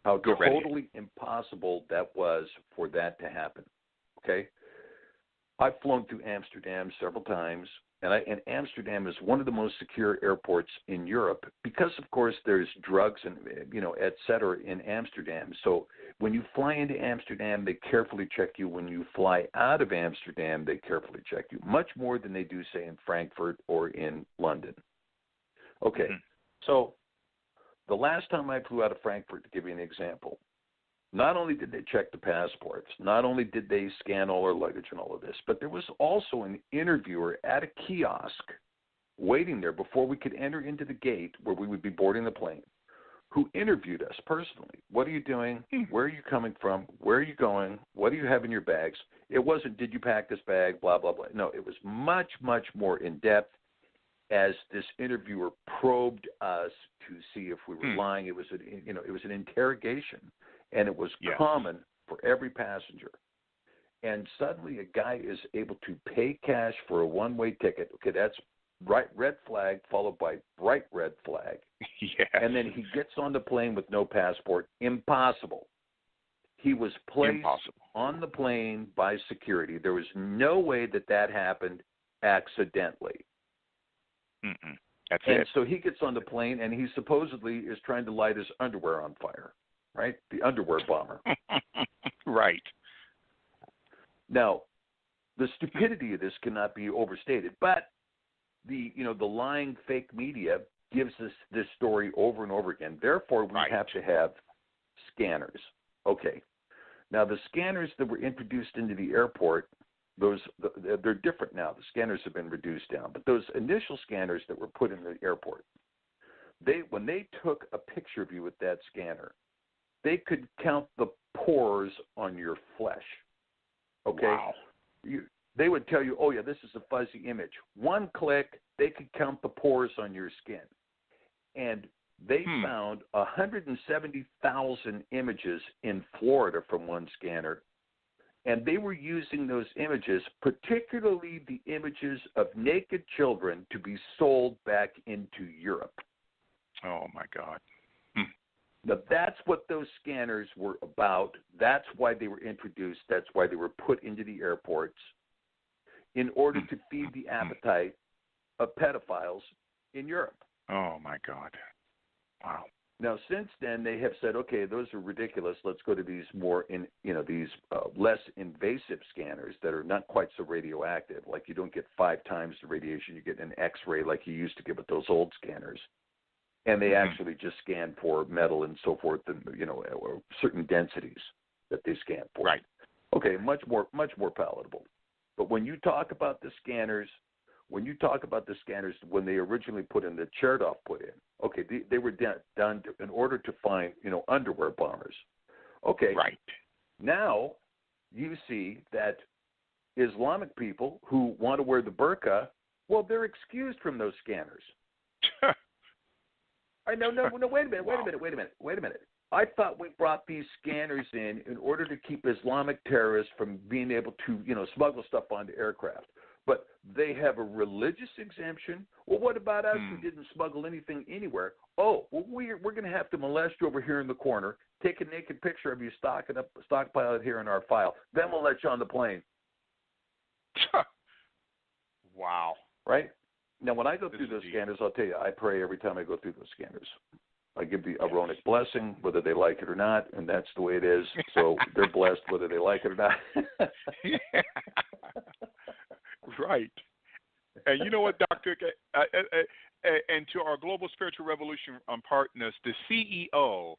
Speaker 2: How totally impossible that was for that to happen. Okay, I've flown through Amsterdam several times, and Amsterdam is one of the most secure airports in Europe because, of course, there's drugs and et cetera in Amsterdam. So when you fly into Amsterdam, they carefully check you. When you fly out of Amsterdam, they carefully check you, much more than they do, say, in Frankfurt or in London. Okay, so the last time I flew out of Frankfurt, to give you an example, not only did they check the passports, not only did they scan all our luggage and all of this, but there was also an interviewer at a kiosk waiting there before we could enter into the gate where we would be boarding the plane, who interviewed us personally. What are you doing? Where are you coming from? Where are you going? What do you have in your bags? It wasn't, did you pack this bag, blah, blah, blah. No, it was much, much more in-depth as this interviewer probed us to see if we were lying. It was an interrogation. And it was common for every passenger. And suddenly a guy is able to pay cash for a one-way ticket. Okay, that's bright red flag followed by bright red flag.
Speaker 1: Yes.
Speaker 2: And then he gets on the plane with no passport. Impossible. He was placed on the plane by security. There was no way that happened accidentally.
Speaker 1: That's
Speaker 2: and so he gets on the plane, and he supposedly is trying to light his underwear on fire. Right? The underwear bomber.
Speaker 1: Right.
Speaker 2: Now, the stupidity of this cannot be overstated, but the lying fake media gives us this story over and over again. Therefore, we have to have scanners. Okay. Now, the scanners that were introduced into the airport, they're different now. The scanners have been reduced down. But those initial scanners that were put in the airport, when they took a picture of you with that scanner, they could count the pores on your flesh. Okay?
Speaker 1: Wow.
Speaker 2: They would tell you, oh, yeah, this is a fuzzy image. One click, they could count the pores on your skin. And they found 170,000 images in Florida from one scanner. And they were using those images, particularly the images of naked children, to be sold back into Europe.
Speaker 1: Oh, my God.
Speaker 2: Now, that's what those scanners were about. That's why they were introduced. That's why they were put into the airports, in order to feed the appetite of pedophiles in Europe.
Speaker 1: Oh, my God. Wow.
Speaker 2: Now, since then, they have said, okay, those are ridiculous. Let's go to these more, these less invasive scanners that are not quite so radioactive. Like you don't get 5 times the radiation. You get an X-ray like you used to get with those old scanners. And they actually just scan for metal and so forth, and or certain densities that they scan for.
Speaker 1: Right.
Speaker 2: Okay, much more palatable. But when you talk about the scanners, when they originally put in, the Chertoff put in, okay, they were done in order to find underwear bombers. Okay.
Speaker 1: Right.
Speaker 2: Now you see that Islamic people who want to wear the burqa, well, they're excused from those scanners. No, wait a minute. I thought we brought these scanners in order to keep Islamic terrorists from being able to, smuggle stuff onto aircraft. But they have a religious exemption. Well, what about us who didn't smuggle anything anywhere? Oh, well, we're going to have to molest you over here in the corner, take a naked picture of you, stockpile it here in our file. Then we'll let you on the plane.
Speaker 1: Wow.
Speaker 2: Right? Now, when I go through those scanners, I'll tell you, I pray every time I go through those scanners. I give the Aaronic blessing, whether they like it or not, and that's the way it is. So they're blessed whether they like it or not.
Speaker 1: Right. And you know what, Doctor? And to our Global Spiritual Revolution partners, the CEO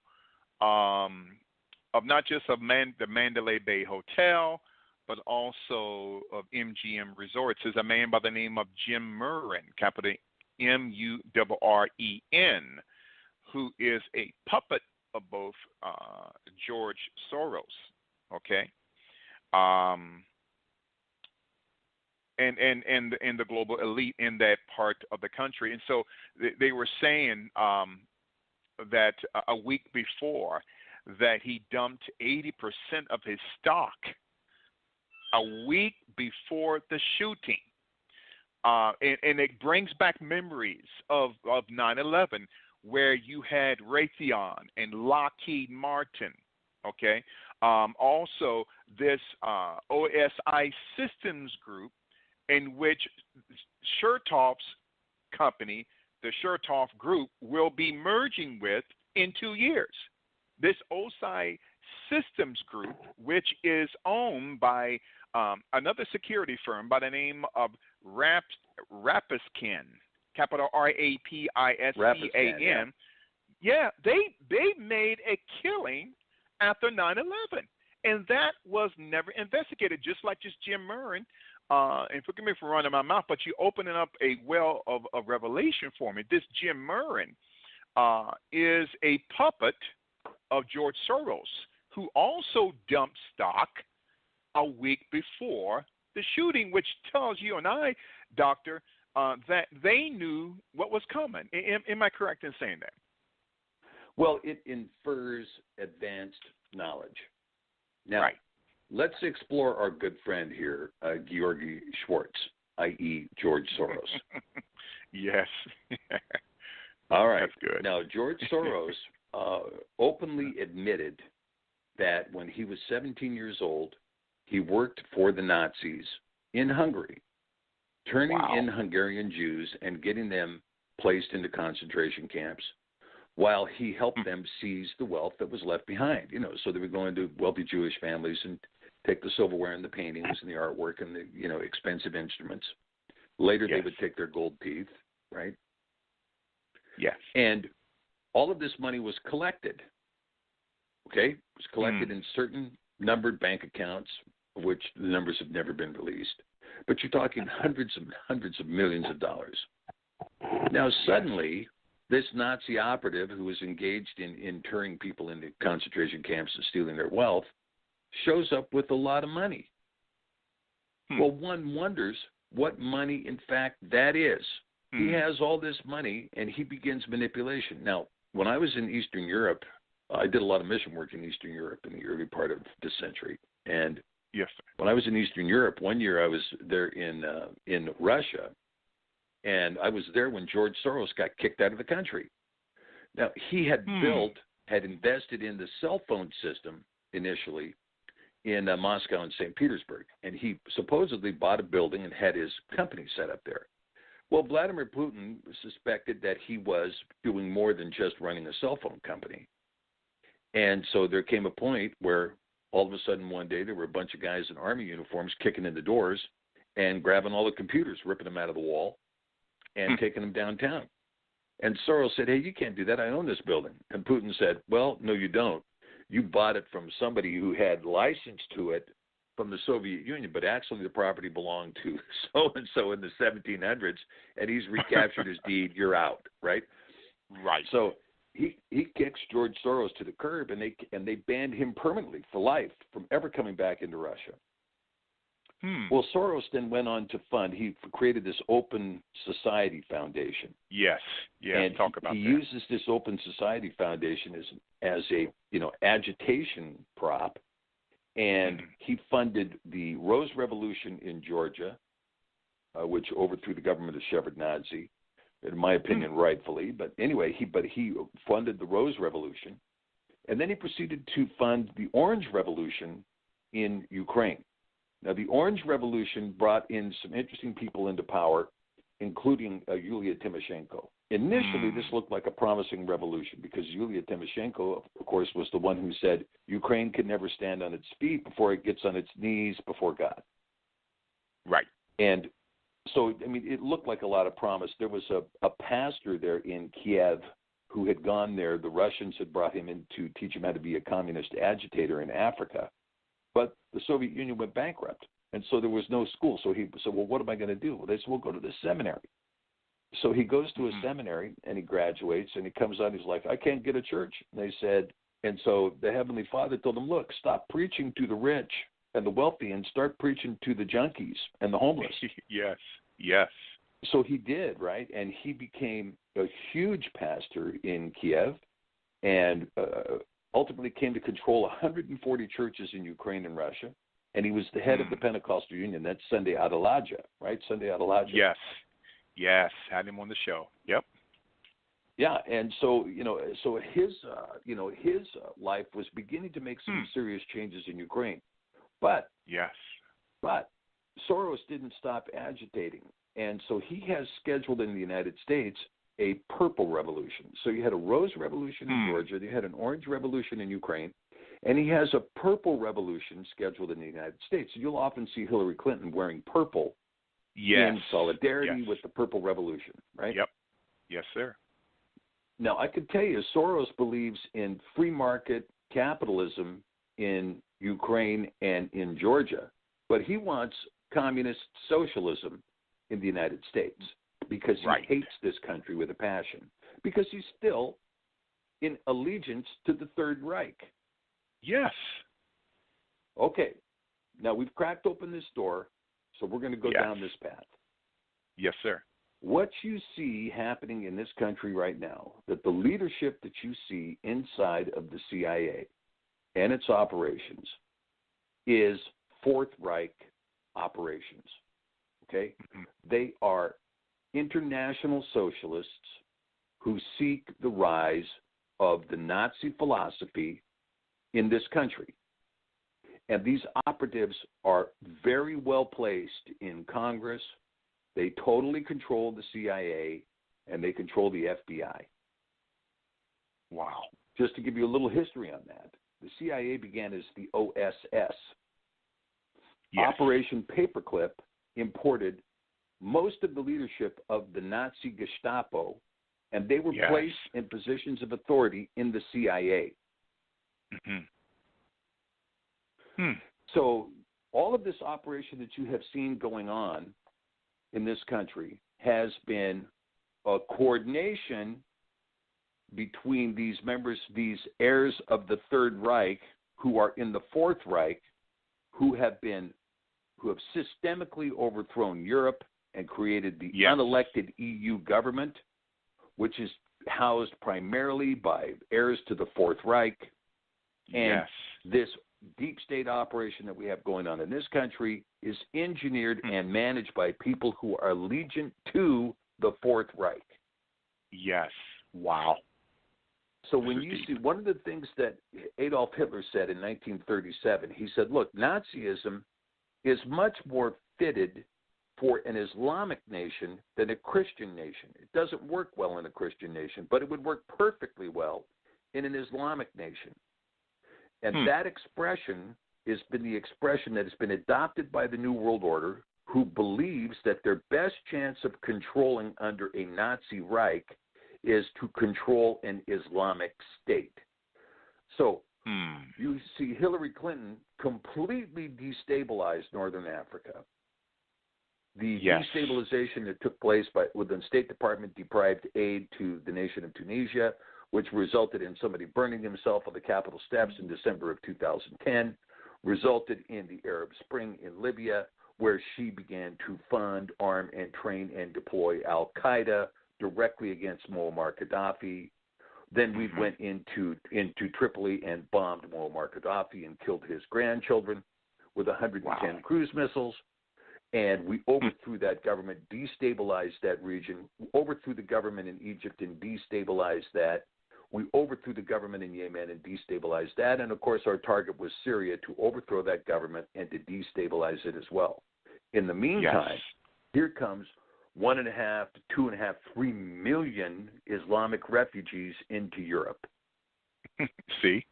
Speaker 1: of not just of the Mandalay Bay Hotel, but also of MGM Resorts, is a man by the name of Jim Murren, capital Murren, who is a puppet of both George Soros, okay, and the global elite in that part of the country. And so they were saying that a week before that he dumped 80% of his stock a week before the shooting. And it brings back memories of 9/11, where you had Raytheon and Lockheed Martin, okay? Also, this OSI Systems Group, in which Chertoff's company, the Chertoff Group, will be merging with in 2 years. This OSI Systems Group, which is owned by another security firm by the name of Rapiscan, capital Rapiscan. Yeah, they made a killing after 9/11, and that was never investigated. Just like this Jim Murren, and forgive me for running my mouth, but you opening up a well of revelation for me. This Jim Murren is a puppet of George Soros, who also dumped stock a week before the shooting, which tells you and I, Doctor, that they knew what was coming. Am I correct in saying that?
Speaker 2: Well, it infers advanced knowledge. Now,
Speaker 1: right.
Speaker 2: Let's explore our good friend here, Georgi Schwartz, i.e. George Soros.
Speaker 1: Yes.
Speaker 2: All right.
Speaker 1: That's good.
Speaker 2: Now, George Soros openly admitted that when he was 17 years old, he worked for the Nazis in Hungary, turning in Hungarian Jews and getting them placed into concentration camps, while he helped them seize the wealth that was left behind. So they would go into wealthy Jewish families and take the silverware and the paintings and the artwork and the expensive instruments. Later, they would take their gold teeth, right?
Speaker 1: Yes.
Speaker 2: And all of this money was collected. Okay? It was collected in certain numbered bank accounts, of which the numbers have never been released. But you're talking hundreds and hundreds of millions of dollars. Now, suddenly, this Nazi operative who was engaged in interring people into concentration camps and stealing their wealth shows up with a lot of money. Well, one wonders what money, in fact, that is. He has all this money, and he begins manipulation. Now, when I was in Eastern Europe, I did a lot of mission work in Eastern Europe in the early part of this century. And
Speaker 1: yes, sir.
Speaker 2: When I was in Eastern Europe, one year I was there in Russia, and I was there when George Soros got kicked out of the country. Now, he had had invested in the cell phone system initially in Moscow and St. Petersburg, and he supposedly bought a building and had his company set up there. Well, Vladimir Putin suspected that he was doing more than just running a cell phone company. And so there came a point where all of a sudden one day there were a bunch of guys in army uniforms kicking in the doors and grabbing all the computers, ripping them out of the wall, and taking them downtown. And Soros said, hey, you can't do that. I own this building. And Putin said, well, no, you don't. You bought it from somebody who had license to it from the Soviet Union, but actually the property belonged to so-and-so in the 1700s, and he's recaptured his deed. You're out, right?
Speaker 1: Right.
Speaker 2: So he kicks George Soros to the curb, and they banned him permanently for life from ever coming back into Russia. Well, Soros then went on to fund. He created this Open Society Foundation.
Speaker 1: Yes.
Speaker 2: And
Speaker 1: talk about
Speaker 2: he
Speaker 1: that.
Speaker 2: uses this Open Society Foundation as a agitation prop, and he funded the Rose Revolution in Georgia, which overthrew the government of Shevardnadze, in my opinion, rightfully. But anyway, he funded the Rose Revolution, and then he proceeded to fund the Orange Revolution in Ukraine. Now, the Orange Revolution brought in some interesting people into power, including Yulia Tymoshenko. Initially, this looked like a promising revolution because Yulia Tymoshenko, of course, was the one who said Ukraine can never stand on its feet before it gets on its knees before God.
Speaker 1: Right.
Speaker 2: And so, I mean, it looked like a lot of promise. There was a pastor there in Kiev who had gone there. The Russians had brought him in to teach him how to be a communist agitator in Africa. But the Soviet Union went bankrupt, and so there was no school. So he said, well, what am I going to do? Well, they said, well, go to the seminary. So he goes to a seminary, and he graduates, and he comes out, and he's like, I can't get a church. And they said, and so the Heavenly Father told him, look, stop preaching to the rich and the wealthy and start preaching to the junkies and the homeless.
Speaker 1: Yes.
Speaker 2: So he did, right? And he became a huge pastor in Kiev, and ultimately came to control 140 churches in Ukraine and Russia, and he was the head of the Pentecostal Union. That's Sunday Adelaja, right? Sunday Adelaja.
Speaker 1: Yes, had him on the show. Yep.
Speaker 2: Yeah, and so his life was beginning to make some serious changes in Ukraine, but Soros didn't stop agitating, and so he has scheduled in the United States a purple revolution. So you had a rose revolution in Georgia, you had an orange revolution in Ukraine, and he has a purple revolution scheduled in the United States. You'll often see Hillary Clinton wearing purple in solidarity with the purple revolution, right?
Speaker 1: Yep. Yes, sir.
Speaker 2: Now, I could tell you, Soros believes in free market capitalism in Ukraine and in Georgia, but he wants communist socialism in the United States, because he hates this country with a passion, because he's still in allegiance to the Third Reich.
Speaker 1: Yes.
Speaker 2: Okay. Now, we've cracked open this door, so we're going to go down this path.
Speaker 1: Yes, sir.
Speaker 2: What you see happening in this country right now, that the leadership that you see inside of the CIA and its operations is Fourth Reich operations. Okay? They are international socialists who seek the rise of the Nazi philosophy in this country. And these operatives are very well placed in Congress. They totally control the CIA, and they control the FBI.
Speaker 1: Wow.
Speaker 2: Just to give you a little history on that, the CIA began as the OSS. Operation Paperclip imported most of the leadership of the Nazi Gestapo and they were
Speaker 1: Yes.
Speaker 2: placed in positions of authority in the CIA. So all of this operation that you have seen going on in this country has been a coordination between these members, these heirs of the Third Reich, who are in the Fourth Reich, who have systemically overthrown Europe and created the unelected EU government, which is housed primarily by heirs to the Fourth Reich. And this deep state operation that we have going on in this country is engineered and managed by people who are allegiant to the Fourth Reich.
Speaker 1: Yes. Wow.
Speaker 2: So when you see, one of the things that Adolf Hitler said in 1937, he said, look, Nazism is much more fitted for an Islamic nation than a Christian nation. It doesn't work well in a Christian nation, but it would work perfectly well in an Islamic nation. And that expression has been the expression that has been adopted by the New World Order, who believes that their best chance of controlling under a Nazi Reich is to control an Islamic state. So you see Hillary Clinton completely destabilized Northern Africa. The destabilization that took place when the State Department deprived aid to the nation of Tunisia, which resulted in somebody burning himself on the Capitol steps in December of 2010, resulted in the Arab Spring in Libya, where she began to fund, arm, and train and deploy al-Qaeda directly against Muammar Gaddafi. Then we went into Tripoli and bombed Muammar Gaddafi and killed his grandchildren with 110 cruise missiles. And we overthrew that government, destabilized that region, overthrew the government in Egypt and destabilized that. We overthrew the government in Yemen and destabilized that. And, of course, our target was Syria, to overthrow that government and to destabilize it as well. In the meantime, here comes 1.5 to 2.5, 3 million Islamic refugees into Europe.
Speaker 1: See?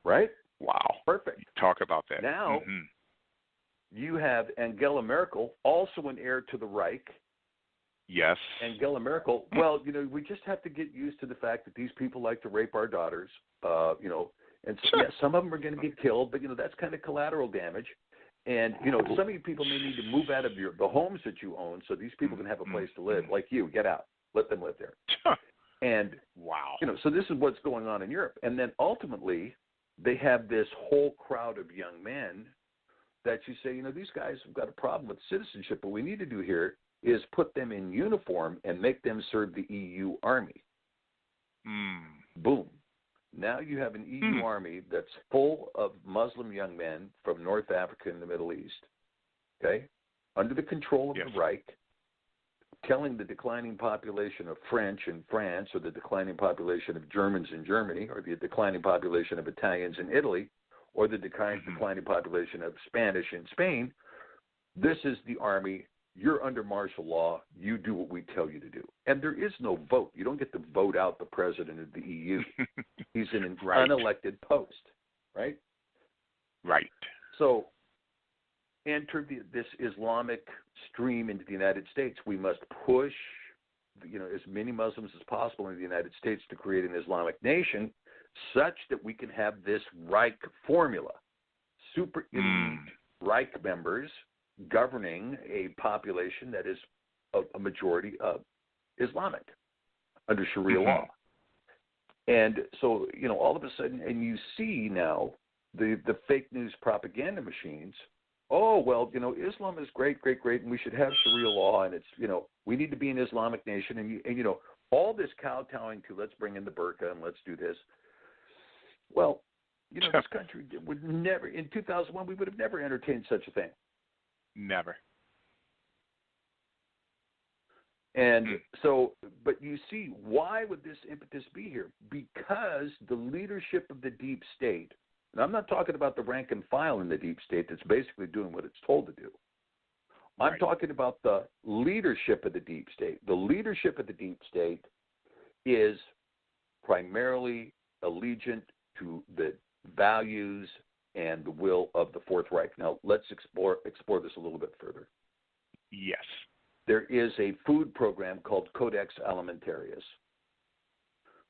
Speaker 2: Right?
Speaker 1: Wow.
Speaker 2: Perfect.
Speaker 1: Talk about that.
Speaker 2: Now, you have Angela Merkel, also an heir to the Reich.
Speaker 1: Yes.
Speaker 2: Angela Merkel, well, we just have to get used to the fact that these people like to rape our daughters, and so, some of them are going to get killed, but, that's kind of collateral damage. And, some of you people may need to move out of the homes that you own so these people can have a place to live. Like you, get out. Let them live there. And, so this is what's going on in Europe. And then ultimately, they have this whole crowd of young men that you say, these guys have got a problem with citizenship. What we need to do here is put them in uniform and make them serve the EU army. Boom. Now you have an EU army that's full of Muslim young men from North Africa and the Middle East, okay, under the control of the Reich, telling the declining population of French in France, or the declining population of Germans in Germany, or the declining population of Italians in Italy, or the declining population of Spanish in Spain, this is the army. You're under martial law. You do what we tell you to do. And there is no vote. You don't get to vote out the president of the EU. He's in an unelected post, right? Right. So enter this Islamic stream into the United States. We must push, as many Muslims as possible in the United States to create an Islamic nation, such that we can have this Reich formula, super elite Reich members governing a population that is a majority of Islamic under Sharia law. And so, all of a sudden, and you see now the fake news propaganda machines, Islam is great, and we should have Sharia law, and it's, we need to be an Islamic nation, and all this kowtowing to let's bring in the burqa and let's do this. Well, this country would never, in 2001, we would have never entertained such a thing.
Speaker 1: Never.
Speaker 2: And so, but you see, why would this impetus be here? Because the leadership of the deep state, and I'm not talking about the rank and file in the deep state that's basically doing what it's told to do. I'm talking about the leadership of the deep state. The leadership of the deep state is primarily allegiant to the values and the will of the Fourth Reich. Now, let's explore this a little bit further.
Speaker 1: Yes.
Speaker 2: there is a food program called Codex Alimentarius.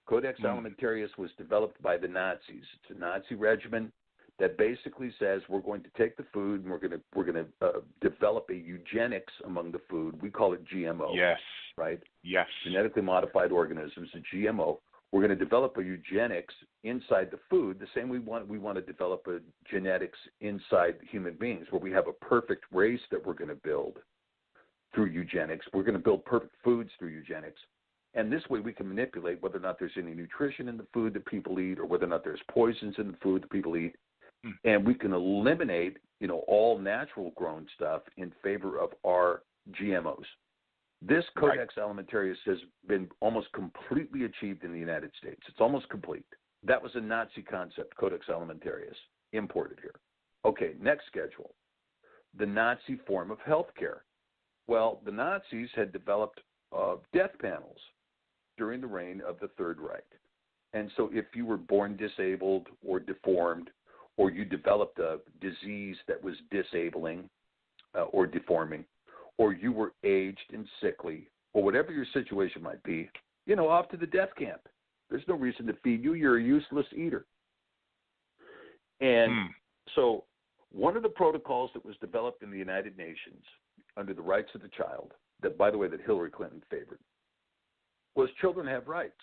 Speaker 2: Codex Alimentarius was developed by the Nazis. It's a Nazi regimen that basically says we're going to take the food and we're going to develop a eugenics among the food. We call it GMO.
Speaker 1: Yes.
Speaker 2: Right?
Speaker 1: Yes.
Speaker 2: Genetically modified organisms, a GMO. We're going to develop a eugenics inside the food, the same we want to develop a genetics inside human beings, where we have a perfect race that we're going to build through eugenics. We're going to build perfect foods through eugenics. And this way we can manipulate whether or not there's any nutrition in the food that people eat or whether or not there's poisons in the food that people eat. And we can eliminate, all natural grown stuff in favor of our GMOs. This Codex Alimentarius has been almost completely achieved in the United States. It's almost complete. That was a Nazi concept, Codex Alimentarius, imported here. Okay, next schedule. The Nazi form of healthcare. Well, the Nazis had developed death panels during the reign of the Third Reich. And so if you were born disabled or deformed, or you developed a disease that was disabling or deforming, or you were aged and sickly, or whatever your situation might be, off to the death camp. There's no reason to feed you. You're a useless eater. And so one of the protocols that was developed in the United Nations under the rights of the child, that, by the way, that Hillary Clinton favored, was children have rights.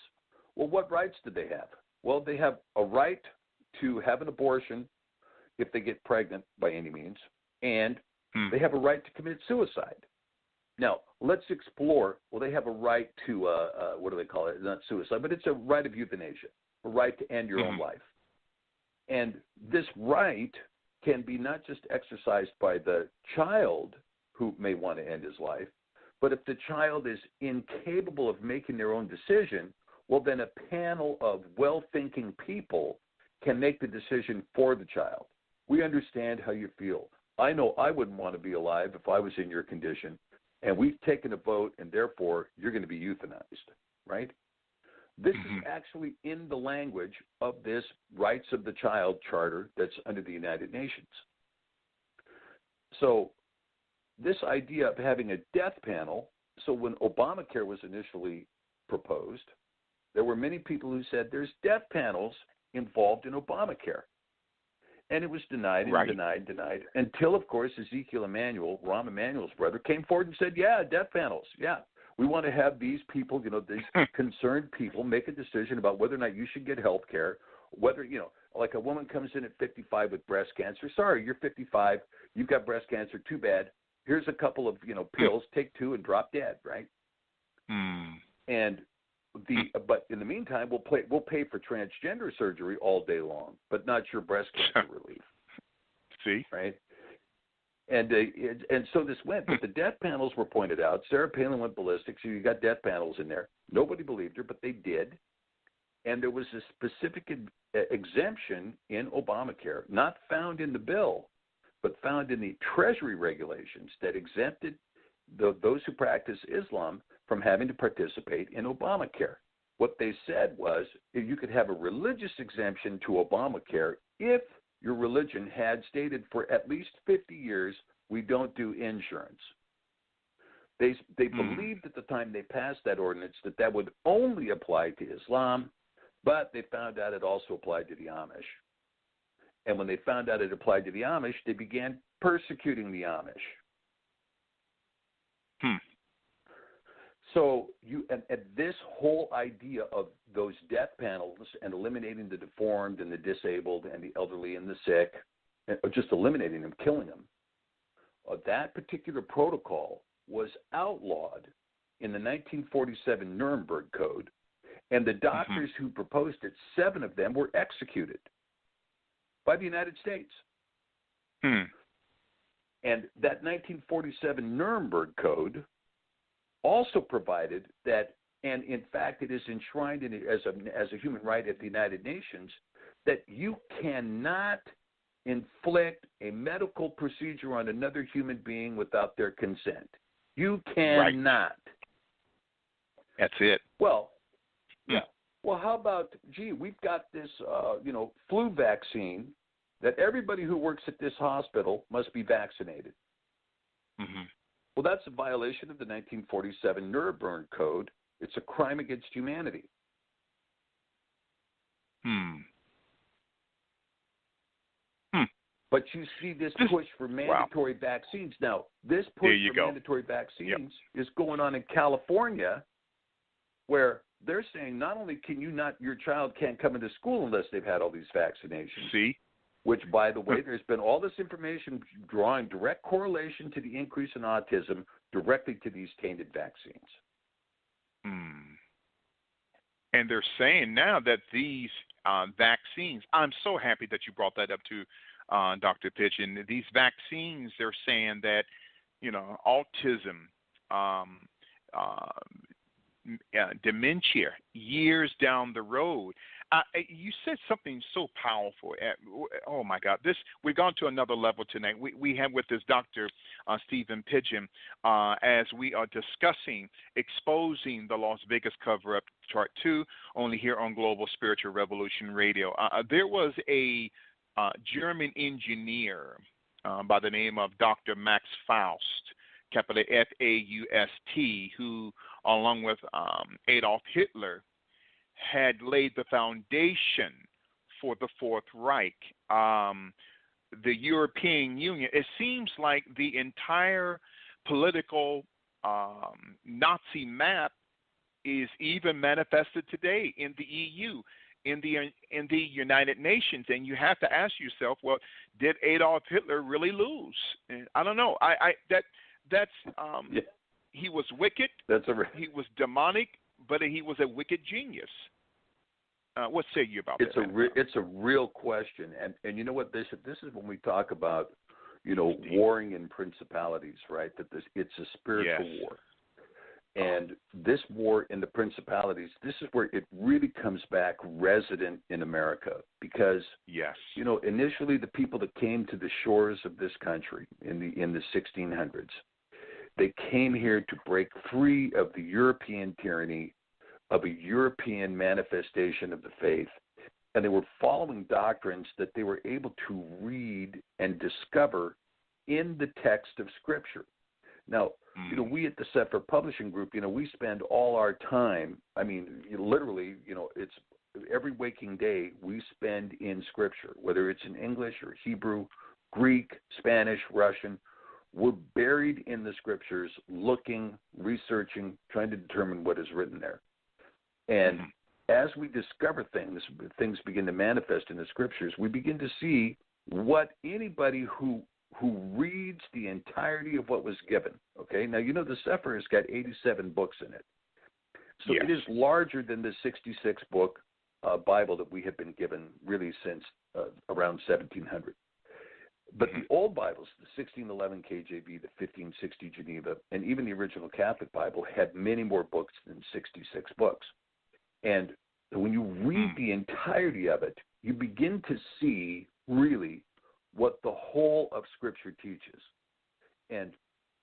Speaker 2: Well, what rights did they have? Well, they have a right to have an abortion if they get pregnant by any means, and they have a right to commit suicide. Now, let's explore. Well, they have a right to, what do they call it? Not suicide, but it's a right of euthanasia, a right to end your own life. And this right can be not just exercised by the child who may want to end his life, but if the child is incapable of making their own decision, well, then a panel of well-thinking people can make the decision for the child. We understand how you feel. I know I wouldn't want to be alive if I was in your condition, and we've taken a vote, and therefore you're going to be euthanized, right? This is actually in the language of this Rights of the Child Charter that's under the United Nations. So this idea of having a death panel, so when Obamacare was initially proposed, there were many people who said there's death panels involved in Obamacare. And it was denied and denied, until, of course, Ezekiel Emanuel, Rahm Emanuel's brother, came forward and said, yeah, death panels, yeah. We want to have these people, these concerned people make a decision about whether or not you should get health care, whether, like a woman comes in at 55 with breast cancer. Sorry, you're 55, you've got breast cancer, too bad. Here's a couple of, pills, take 2 and drop dead, right? And but in the meantime, we'll pay for transgender surgery all day long, but not your breast cancer relief.
Speaker 1: See,
Speaker 2: right? And so this went. But the death panels were pointed out. Sarah Palin went ballistic, so you got death panels in there. Nobody believed her, but they did. And there was a specific exemption in Obamacare, not found in the bill, but found in the Treasury regulations that exempted those who practice Islam from having to participate in Obamacare. What they said was you could have a religious exemption to Obamacare if your religion had stated for at least 50 years, we don't do insurance. They believed at the time they passed that ordinance that would only apply to Islam, but they found out it also applied to the Amish. And when they found out it applied to the Amish, they began persecuting the Amish. So and this whole idea of those death panels and eliminating the deformed and the disabled and the elderly and the sick, or just eliminating them, killing them, that particular protocol was outlawed in the 1947 Nuremberg Code, and the doctors who proposed it, 7 of them were executed by the United States. And that 1947 Nuremberg Code also provided that, and in fact it is enshrined in as a human right at the United Nations, that you cannot inflict a medical procedure on another human being without their consent. You cannot.
Speaker 1: That's it.
Speaker 2: Well, yeah. Well, how about, we've got this, flu vaccine that everybody who works at this hospital must be vaccinated. Well, that's a violation of the 1947 Nuremberg Code. It's a crime against humanity. But you see this push for mandatory vaccines. Now, this push for mandatory vaccines is going on in California, where they're saying not only can you not, your child can't come into school unless they've had all these vaccinations.
Speaker 1: See?
Speaker 2: Which, by the way, there's been all this information drawing direct correlation to the increase in autism directly to these tainted vaccines.
Speaker 1: And they're saying now that these vaccines, I'm so happy that you brought that up to Dr. Pidgeon. These vaccines, they're saying that, autism, dementia, years down the road. You said something so powerful. Oh my God! We've gone to another level tonight. We have with us Dr. Stephen Pidgeon as we are discussing exposing the Las Vegas cover-up, Part 2, only here on Global Spiritual Revolution Radio. There was a German engineer by the name of Dr. Max Faust, capital F-A-U-S-T, who, along with Adolf Hitler, had laid the foundation for the Fourth Reich. The European Union, it seems like the entire political Nazi map is even manifested today in the EU, in the United Nations, and you have to ask yourself, well, did Adolf Hitler really lose? And I don't know. He was wicked. He was demonic, but he was a wicked genius. What say you about that?
Speaker 2: It's a real question, and you know what? This is when we talk about warring in principalities, right? That it's a spiritual war. And this war in the principalities, this is where it really comes back resident in America, because initially the people that came to the shores of this country in the 1600s, they came here to break free of the European tyranny, of a European manifestation of the faith, and they were following doctrines that they were able to read and discover in the text of Scripture. Now, we at the Sefer Publishing Group, we spend all our time, literally, it's every waking day we spend in Scripture, whether it's in English or Hebrew, Greek, Spanish, Russian. We're buried in the Scriptures, looking, researching, trying to determine what is written there. And as we discover things begin to manifest in the Scriptures, we begin to see what anybody who reads the entirety of what was given. Okay, now the Sefer has got 87 books in it, so it is larger than the 66-book Bible that we have been given really since around 1700. But the old Bibles, the 1611 KJV, the 1560 Geneva, and even the original Catholic Bible had many more books than 66 books. And when you read the entirety of it, you begin to see really what the whole of Scripture teaches. And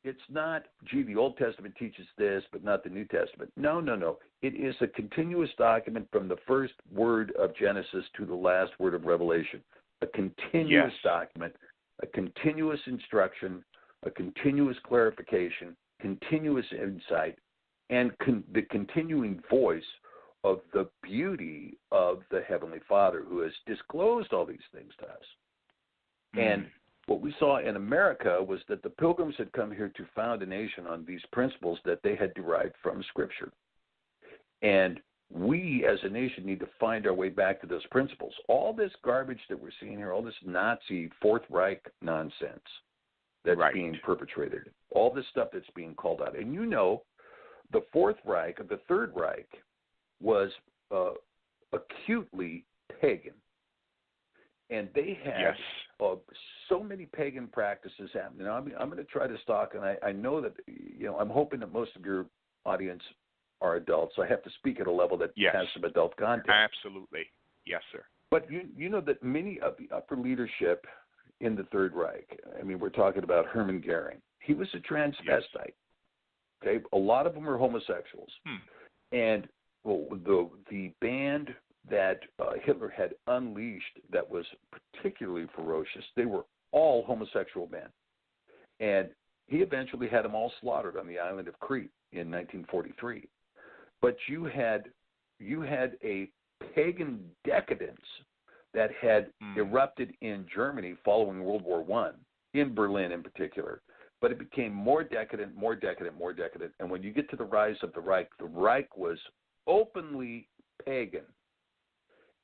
Speaker 2: it's not, the Old Testament teaches this, but not the New Testament. No. It is a continuous document from the first word of Genesis to the last word of Revelation. A continuous document, a continuous instruction, a continuous clarification, continuous insight, and the continuing voice of the beauty of the Heavenly Father, who has disclosed all these things to us. And what we saw in America was that the Pilgrims had come here to found a nation on these principles that they had derived from Scripture. And we as a nation need to find our way back to those principles. All this garbage that we're seeing here, all this Nazi Fourth Reich nonsense that's being perpetrated, all this stuff that's being called out. And the Fourth Reich, or the Third Reich, was acutely pagan. And they had so many pagan practices happening. Now, I'm going to try to stalk, and I know that, I'm hoping that most of your audience are adults, so I have to speak at a level that has some adult content.
Speaker 1: Absolutely. Yes, sir.
Speaker 2: But you know that many of the upper leadership in the Third Reich, we're talking about Hermann Goering. He was a transvestite. Okay? A lot of them were homosexuals. And the band that Hitler had unleashed that was particularly ferocious, they were all homosexual men. And He eventually had them all slaughtered on the island of Crete in 1943. But you had a pagan decadence that had erupted in Germany following World War I, in Berlin in particular. But it became more decadent. And when you get to the rise of the Reich was openly pagan.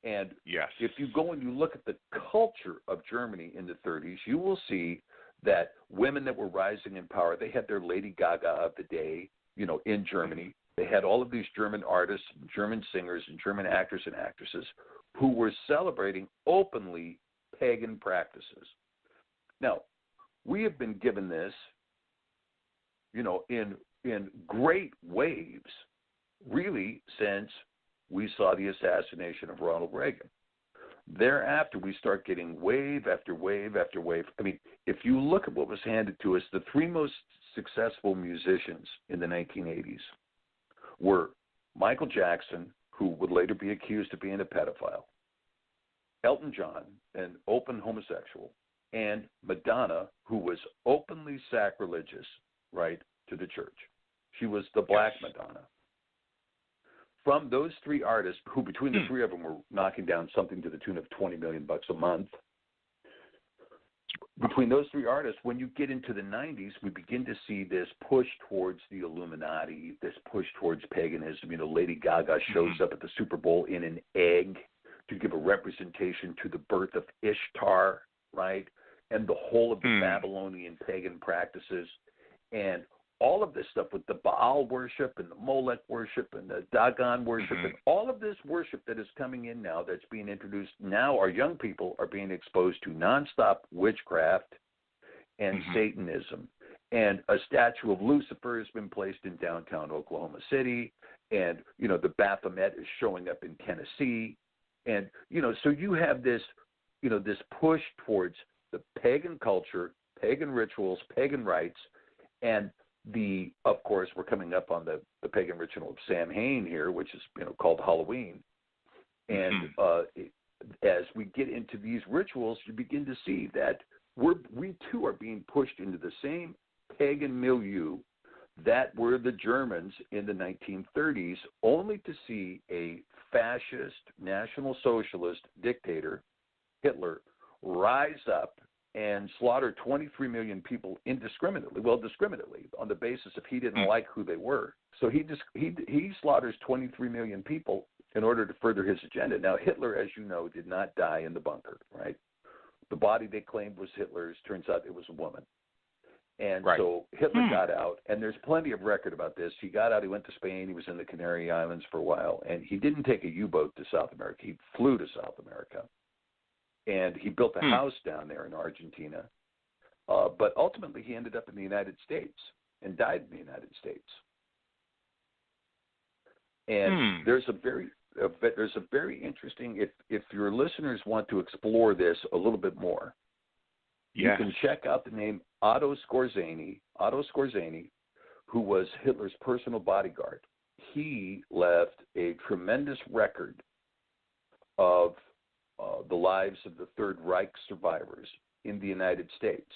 Speaker 2: And if you go and you look at the culture of Germany in the 30s, you will see that women that were rising in power, they had their Lady Gaga of the day, in Germany. They had all of these German artists, German singers, and German actors and actresses who were celebrating openly pagan practices. Now, we have been given this, in great waves, really, since we saw the assassination of Ronald Reagan. Thereafter, we start getting wave after wave after wave. I mean, if you look at what was handed to us, the three most successful musicians in the 1980s were Michael Jackson, who would later be accused of being a pedophile, Elton John, an open homosexual, and Madonna, who was openly sacrilegious, right, to the church. She was the Black Madonna. From those three artists, who between the three of them were knocking down something to the tune of $20 million a month, between those three artists, when you get into the 90s, we begin to see this push towards the Illuminati, this push towards paganism. Lady Gaga shows up at the Super Bowl in an egg to give a representation to the birth of Ishtar, right? And the whole of the Babylonian pagan practices. And all of this stuff with the Baal worship and the Molech worship and the Dagon worship and all of this worship that is coming in now that's being introduced. Now our young people are being exposed to nonstop witchcraft and Satanism. And a statue of Lucifer has been placed in downtown Oklahoma City. And, the Baphomet is showing up in Tennessee. And, so you have this, this push towards the pagan culture, pagan rituals, pagan rites, and of course, we're coming up on the pagan ritual of Samhain here, which is called Halloween. And as we get into these rituals, you begin to see that we too are being pushed into the same pagan milieu that were the Germans in the 1930s, only to see a fascist, National Socialist dictator, Hitler, rise up and slaughter 23 million people indiscriminately, discriminately, on the basis if he didn't like who they were. So he slaughters 23 million people in order to further his agenda. Now, Hitler, as you know, did not die in the bunker, right? The body they claimed was Hitler's. Turns out it was a woman. And so Hitler got out, and there's plenty of record about this. He got out, he went to Spain, he was in the Canary Islands for a while, and he didn't take a U-boat to South America. He flew to South America. And he built a house down there in Argentina. But ultimately, he ended up in the United States and died in the United States. And there's a very interesting, if your listeners want to explore this a little bit more, you can check out the name Otto Skorzeny, who was Hitler's personal bodyguard. He left a tremendous record of the lives of the Third Reich survivors in the United States,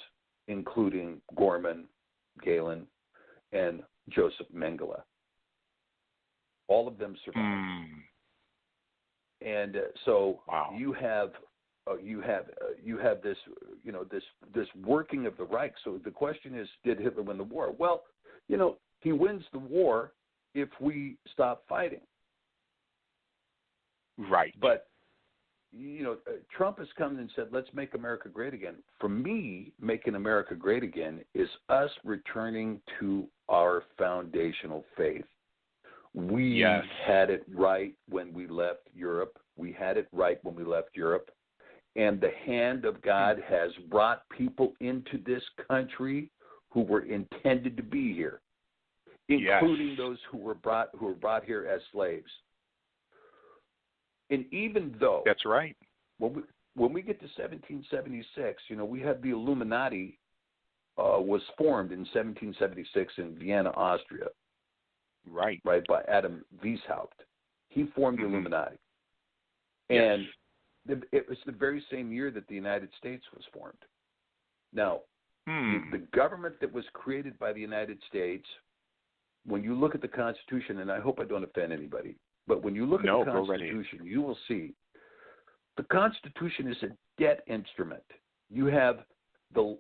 Speaker 2: including Gorman, Galen, and Joseph Mengele. All of them survived. And so you have this this working of the Reich. So the question is, did Hitler win the war? Well, he wins the war if we stop fighting.
Speaker 1: Right.
Speaker 2: But Trump has come and said, let's make America great again. For me, making America great again is us returning to our foundational faith. We had it right when we left Europe. We had it right when we left Europe. And the hand of God has brought people into this country who were intended to be here, including those who were brought here as slaves. And even though
Speaker 1: that's right,
Speaker 2: when we get to 1776, we have the Illuminati was formed in 1776 in Vienna, Austria. Right, by Adam Weishaupt. He formed the Illuminati. And it was the very same year that the United States was formed. Now, The government that was created by the United States, when you look at the Constitution, and I hope I don't offend anybody, but when you look at the Constitution, you will see the Constitution is a debt instrument. You have the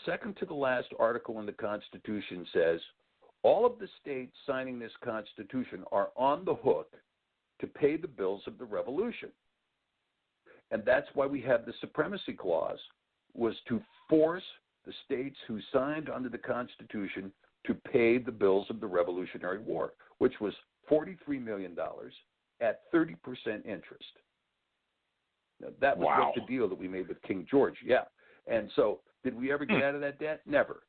Speaker 2: second to the last article in the Constitution says all of the states signing this Constitution are on the hook to pay the bills of the revolution. And that's why we have the Supremacy Clause, was to force the states who signed under the Constitution to pay the bills of the Revolutionary War, which was $43 million at 30% interest. Now, that was what the deal that we made with King George. Yeah. And so did we ever get out of that debt? Never.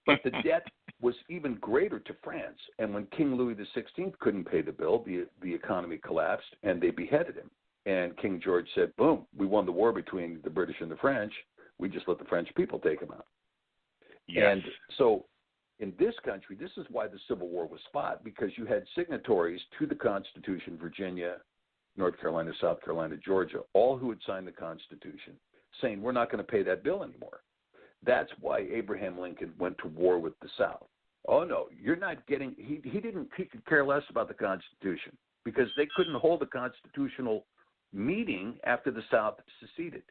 Speaker 2: But the debt was even greater to France. And when King Louis XVI couldn't pay the bill, the economy collapsed and they beheaded him. And King George said, boom, we won the war between the British and the French. We just let the French people take him out. Yes. And so in this country, this is why the Civil War was fought, because you had signatories to the Constitution, Virginia, North Carolina, South Carolina, Georgia, all who had signed the Constitution, saying we're not going to pay that bill anymore. That's why Abraham Lincoln went to war with the South. Oh, no, you're not getting – he could care less about the Constitution because they couldn't hold a constitutional meeting after the South seceded.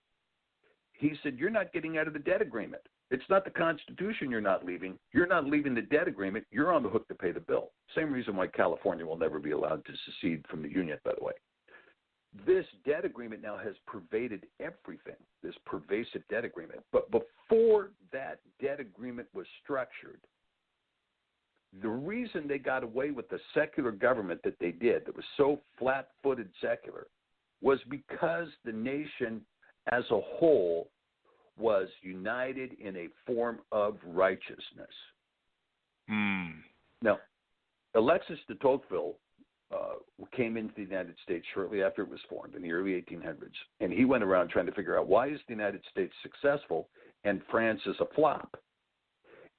Speaker 2: He said, you're not getting out of the debt agreement. It's not the Constitution you're not leaving. You're not leaving the debt agreement. You're on the hook to pay the bill. Same reason why California will never be allowed to secede from the Union, by the way. This debt agreement now has pervaded everything, this pervasive debt agreement. But before that debt agreement was structured, the reason they got away with the secular government that they did, that was so flat-footed secular, was because the nation as a whole was united in a form of righteousness. Now, Alexis de Tocqueville came into the United States shortly after it was formed in the early 1800s, and he went around trying to figure out why is the United States successful and France is a flop.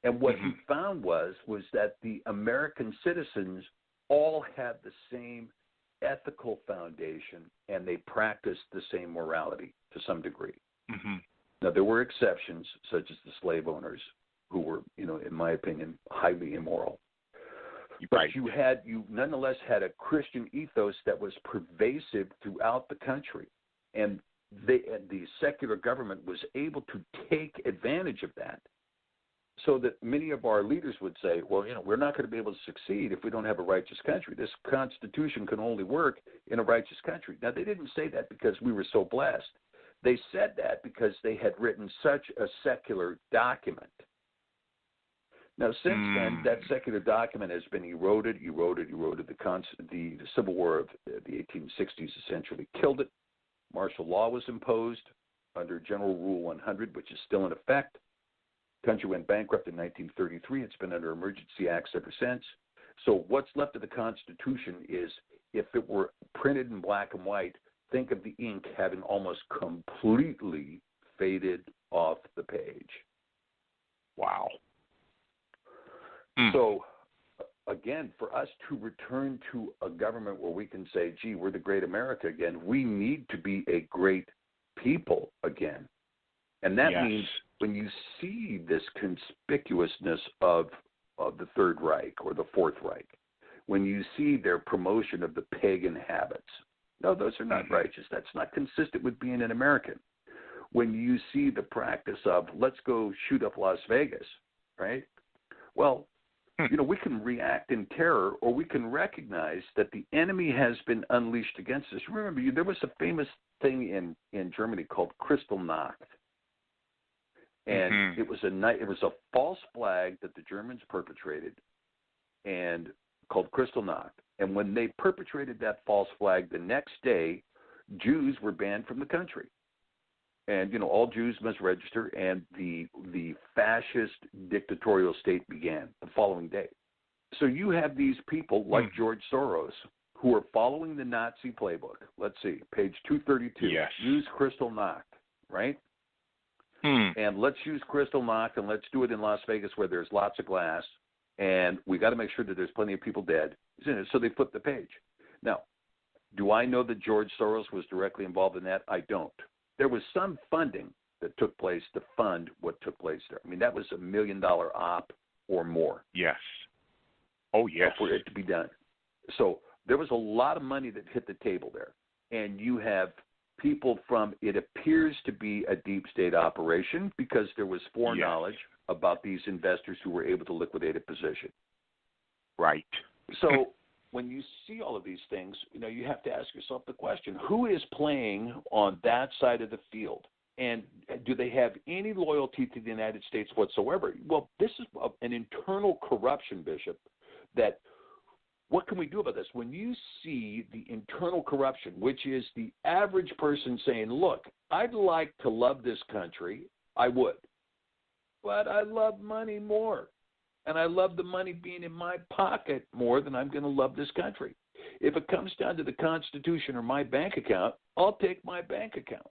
Speaker 2: And what he found was that the American citizens all had the same ethical foundation and they practiced the same morality to some degree. Now, there were exceptions, such as the slave owners, who were, in my opinion, highly immoral. But you nonetheless had a Christian ethos that was pervasive throughout the country. And the secular government was able to take advantage of that, so that many of our leaders would say, well, we're not going to be able to succeed if we don't have a righteous country. This Constitution can only work in a righteous country. Now, they didn't say that because we were so blessed. They said that because they had written such a secular document. Now, since then, that secular document has been eroded. The Civil War of the 1860s essentially killed it. Martial law was imposed under General Rule 100, which is still in effect. The country went bankrupt in 1933. It's been under emergency acts ever since. So what's left of the Constitution is, if it were printed in black and white, think of the ink having almost completely faded off the page.
Speaker 1: Wow.
Speaker 2: So, again, for us to return to a government where we can say, gee, we're the great America again, we need to be a great people again. And that means when you see this conspicuousness of the Third Reich or the Fourth Reich, when you see their promotion of the pagan habits, no, those are not righteous. That's not consistent with being an American. When you see the practice of, let's go shoot up Las Vegas, right? Well, we can react in terror, or we can recognize that the enemy has been unleashed against us. Remember, there was a famous thing in Germany called Kristallnacht. And it was a false flag that the Germans perpetrated, and called Kristallnacht. And when they perpetrated that false flag, the next day, Jews were banned from the country. And, all Jews must register, and the fascist dictatorial state began the following day. So you have these people like George Soros who are following the Nazi playbook. Let's see, page 232.
Speaker 1: Yes.
Speaker 2: Use Kristallnacht, right? And let's use Kristallnacht, and let's do it in Las Vegas where there's lots of glass, and we got to make sure that there's plenty of people dead. So they flipped the page. Now, do I know that George Soros was directly involved in that? I don't. There was some funding that took place to fund what took place there. I mean, that was $1 million op or more.
Speaker 1: Yes. Oh, yes.
Speaker 2: For it to be done. So there was a lot of money that hit the table there. And you have people from, it appears to be a deep state operation because there was foreknowledge about these investors who were able to liquidate a position.
Speaker 1: Right.
Speaker 2: So when you see all of these things, you have to ask yourself the question, who is playing on that side of the field? And do they have any loyalty to the United States whatsoever? Well, this is an internal corruption, Bishop, that what can we do about this? When you see the internal corruption, which is the average person saying, look, I'd like to love this country, I would, but I love money more. And I love the money being in my pocket more than I'm going to love this country. If it comes down to the Constitution or my bank account, I'll take my bank account.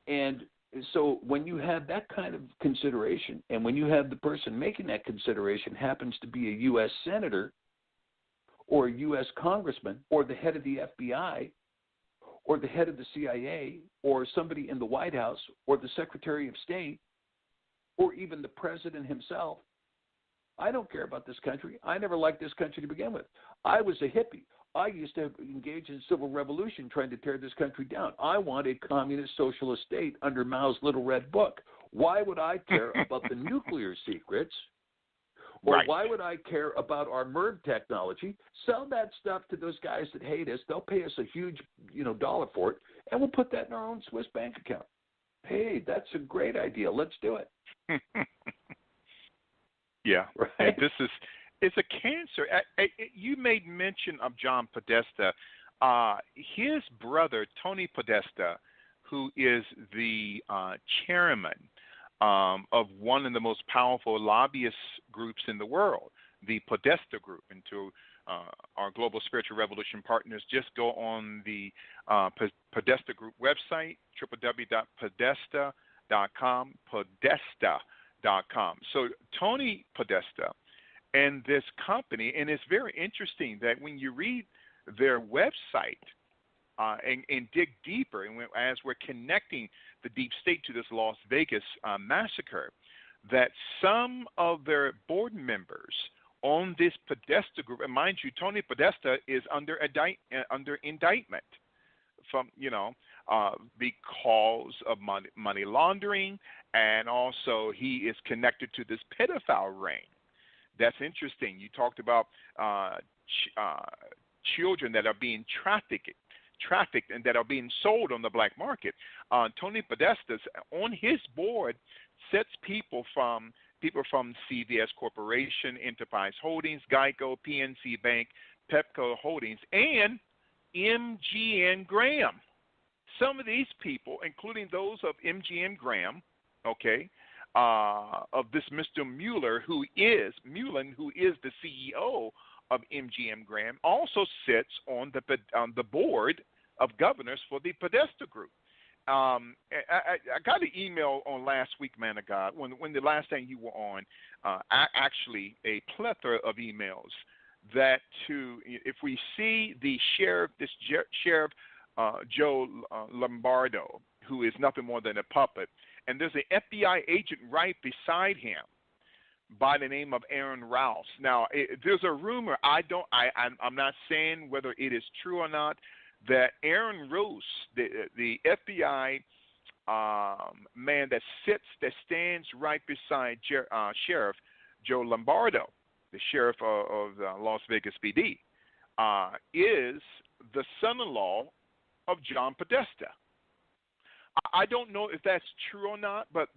Speaker 2: And so when you have that kind of consideration, and when you have the person making that consideration happens to be a U.S. senator or a U.S. congressman or the head of the FBI or the head of the CIA or somebody in the White House or the Secretary of State or even the president himself, I don't care about this country. I never liked this country to begin with. I was a hippie. I used to engage in civil revolution trying to tear this country down. I want a communist socialist state under Mao's Little Red Book. Why would I care about the nuclear secrets? Or why would I care about our MERV technology? Sell that stuff to those guys that hate us. They'll pay us a huge, dollar for it, and we'll put that in our own Swiss bank account. Hey, that's a great idea. Let's do it.
Speaker 1: Yeah.
Speaker 2: Right?
Speaker 1: It's a cancer. You made mention of John Podesta. His brother, Tony Podesta, who is the chairman of one of the most powerful lobbyist groups in the world, the Podesta Group. And to our Global Spiritual Revolution partners, just go on the Podesta Group website, www.podesta.com, podesta.com. So Tony Podesta and this company, and it's very interesting that when you read their website and dig deeper, and as we're connecting the deep state to this Las Vegas massacre, that some of their board members on this Podesta group, and mind you, Tony Podesta is under indictment from, because of money laundering, and also he is connected to this pedophile ring. That's interesting. You talked about children that are being trafficked and that are being sold on the black market. Tony Podesta, on his board, sets people from CVS Corporation, Enterprise Holdings, Geico, PNC Bank, Pepco Holdings, and MGM Graham. Some of these people, including those of MGM Graham, of this Mr. Mueller, who is the CEO of MGM Graham, also sits on the board of governors for the Podesta Group. I got an email on last week, man of God, when the last time you were on, actually a plethora of emails that if we see the sheriff, Sheriff Joe Lombardo, who is nothing more than a puppet, and there's an FBI agent right beside him by the name of Aaron Rouse. Now, there's a rumor, I'm not saying whether it is true or not, that Aaron Rouse, the FBI man that stands right beside Sheriff Joe Lombardo, the sheriff of Las Vegas PD, is the son-in-law of John Podesta. I don't know if that's true or not, but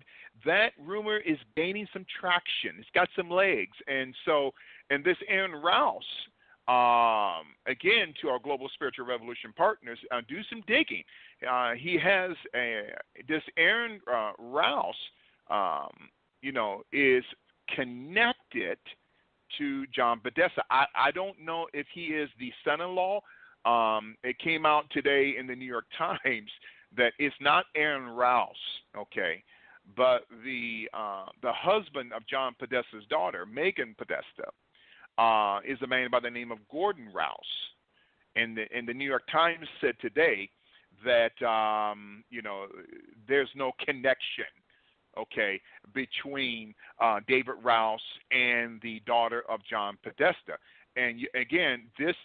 Speaker 1: that rumor is gaining some traction. It's got some legs. And this Aaron Rouse, again, to our Global Spiritual Revolution partners, do some digging. He has this Aaron Rouse, is connected to John Podesta. I don't know if he is the son-in-law. It came out today in the New York Times that it's not Aaron Rouse, but the husband of John Podesta's daughter, Megan Podesta, is a man by the name of Gordon Rouse. And the New York Times said today that there's no connection, okay, between David Rouse and the daughter of John Podesta. And again, this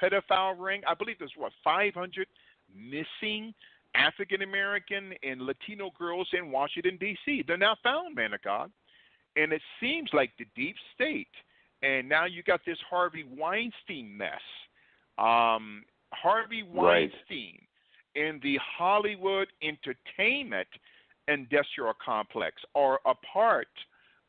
Speaker 1: pedophile ring, I believe there's 500 missing African American and Latino girls in Washington D.C. They're not found, man of God, and it seems like the deep state. And now you got this Harvey Weinstein mess. Harvey Weinstein in the Hollywood entertainment industrial complex are a part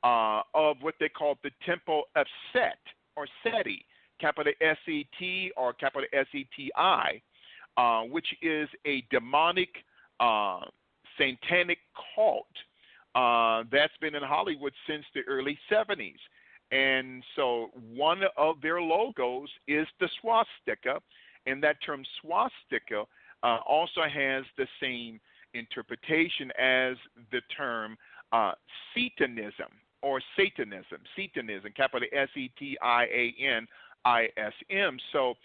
Speaker 1: of what they call the Temple of Set, or SETI, capital S-E-T or capital S-E-T-I, which is a demonic satanic cult that's been in Hollywood since the early 70s. And so one of their logos is the swastika, and that term swastika also has the same interpretation as the term Satanism or Satanism, capital S-E-T-I-A-N-I-S-M. So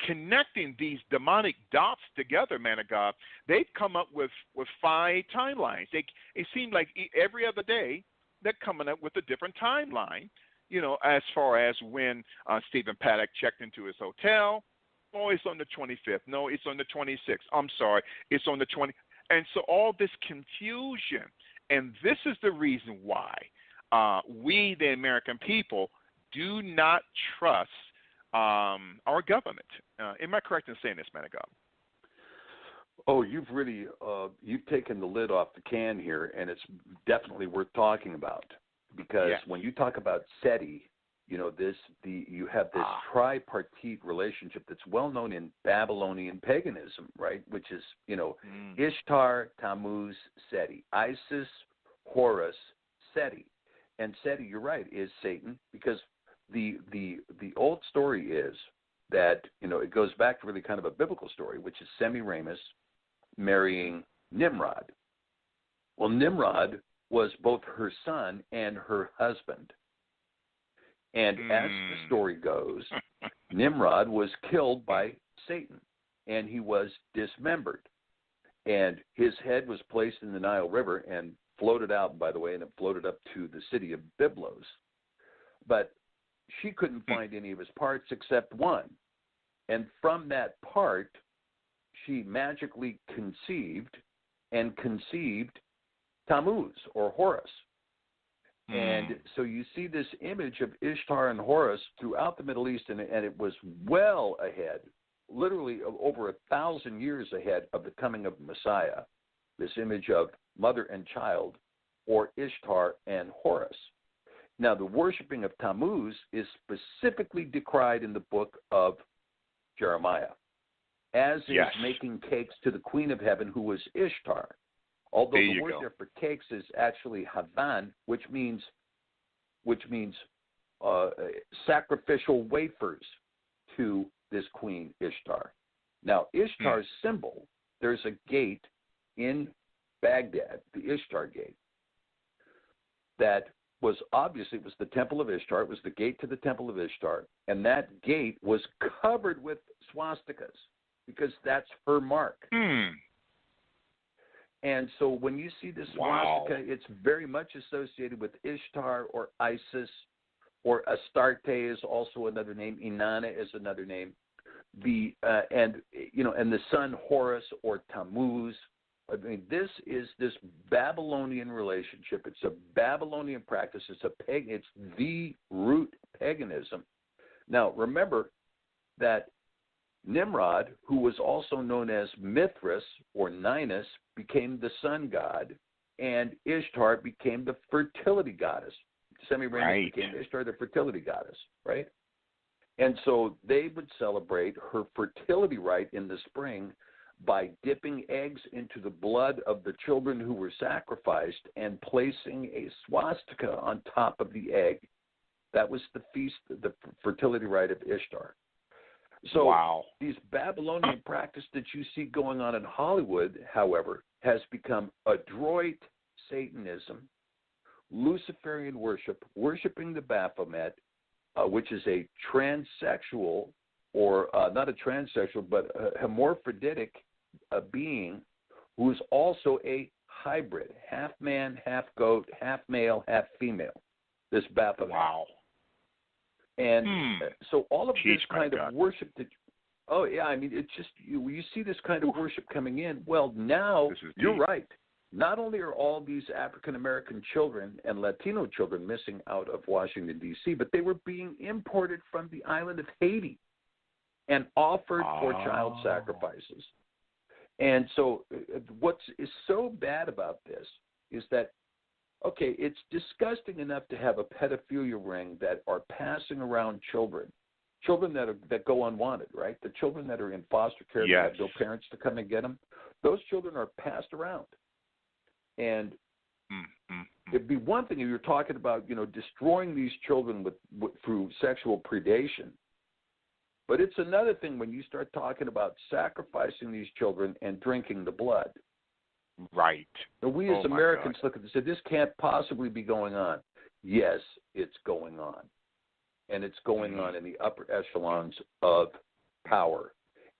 Speaker 1: connecting these demonic dots together, man of God, they've come up with 5 timelines. It seems like every other day they're coming up with a different timeline, as far as when Stephen Paddock checked into his hotel. Oh, it's on the 25th. No, it's on the 26th. I'm sorry, it's on the 20th. And so all this confusion, and this is the reason why we, the American people, do not trust our government. Am I correct in saying this, man of God?
Speaker 2: Oh, you've really you've taken the lid off the can here, and it's definitely worth talking about, because when you talk about SETI, you have this tripartite relationship that's well known in Babylonian paganism, right? Which is Ishtar, Tammuz, SETI, Isis, Horus, SETI, and SETI, you're right, is Satan, because the old story is that it goes back to really kind of a biblical story, which is Semiramis marrying Nimrod. Well, Nimrod was both her son and her husband. And as the story goes, Nimrod was killed by Satan, and he was dismembered. And his head was placed in the Nile River and floated out, by the way, and it floated up to the city of Byblos. But she couldn't find any of his parts except one. And from that part, she magically conceived Tammuz, or Horus. And so you see this image of Ishtar and Horus throughout the Middle East, and it was well ahead, literally over 1,000 years ahead of the coming of Messiah, this image of mother and child, or Ishtar and Horus. Now, the worshiping of Tammuz is specifically decried in the book of Jeremiah, as is making cakes to the queen of heaven, who was Ishtar. Although the word there for cakes is actually Havan, which means sacrificial wafers to this queen Ishtar. Now, Ishtar's symbol, there's a gate in Baghdad, the Ishtar Gate, that was obviously, it was the Temple of Ishtar. It was the gate to the Temple of Ishtar, and that gate was covered with swastikas because that's her mark. And so when you see this swastika, it's very much associated with Ishtar or Isis, or Astarte is also another name. Inanna is another name. And the son Horus or Tammuz. I mean, this is this Babylonian relationship. It's a Babylonian practice. It's it's the root paganism. Now, remember that Nimrod, who was also known as Mithras or Ninus, became the sun god, and Ishtar became the fertility goddess. Semiramis became Ishtar, the fertility goddess, right? And so they would celebrate her fertility rite in the spring by dipping eggs into the blood of the children who were sacrificed and placing a swastika on top of the egg. That was the feast, the fertility rite of Ishtar. So these Babylonian practice that you see going on in Hollywood, however, has become adroit Satanism, Luciferian worship, worshiping the Baphomet, which is a transsexual, or not a transsexual, but a hermaphroditic a being who is also a hybrid, half man, half goat, half male, half female, this Baphomet.
Speaker 1: Wow.
Speaker 2: And so all of this kind of worship that, it's just, you see this kind of worship coming in. Well, now, you're right. Not only are all these African-American children and Latino children missing out of Washington, D.C., but they were being imported from the island of Haiti and offered for child sacrifices. And so what is so bad about this is that, okay, it's disgusting enough to have a pedophilia ring that are passing around children that go unwanted, right? The children that are in foster care that have no parents to come and get them, those children are passed around. And it'd be one thing if you're talking about, destroying these children through sexual predation. But it's another thing when you start talking about sacrificing these children and drinking the blood.
Speaker 1: Right.
Speaker 2: So we as Americans look at this and say, this can't possibly be going on. Yes, it's going on. And it's going on in the upper echelons of power.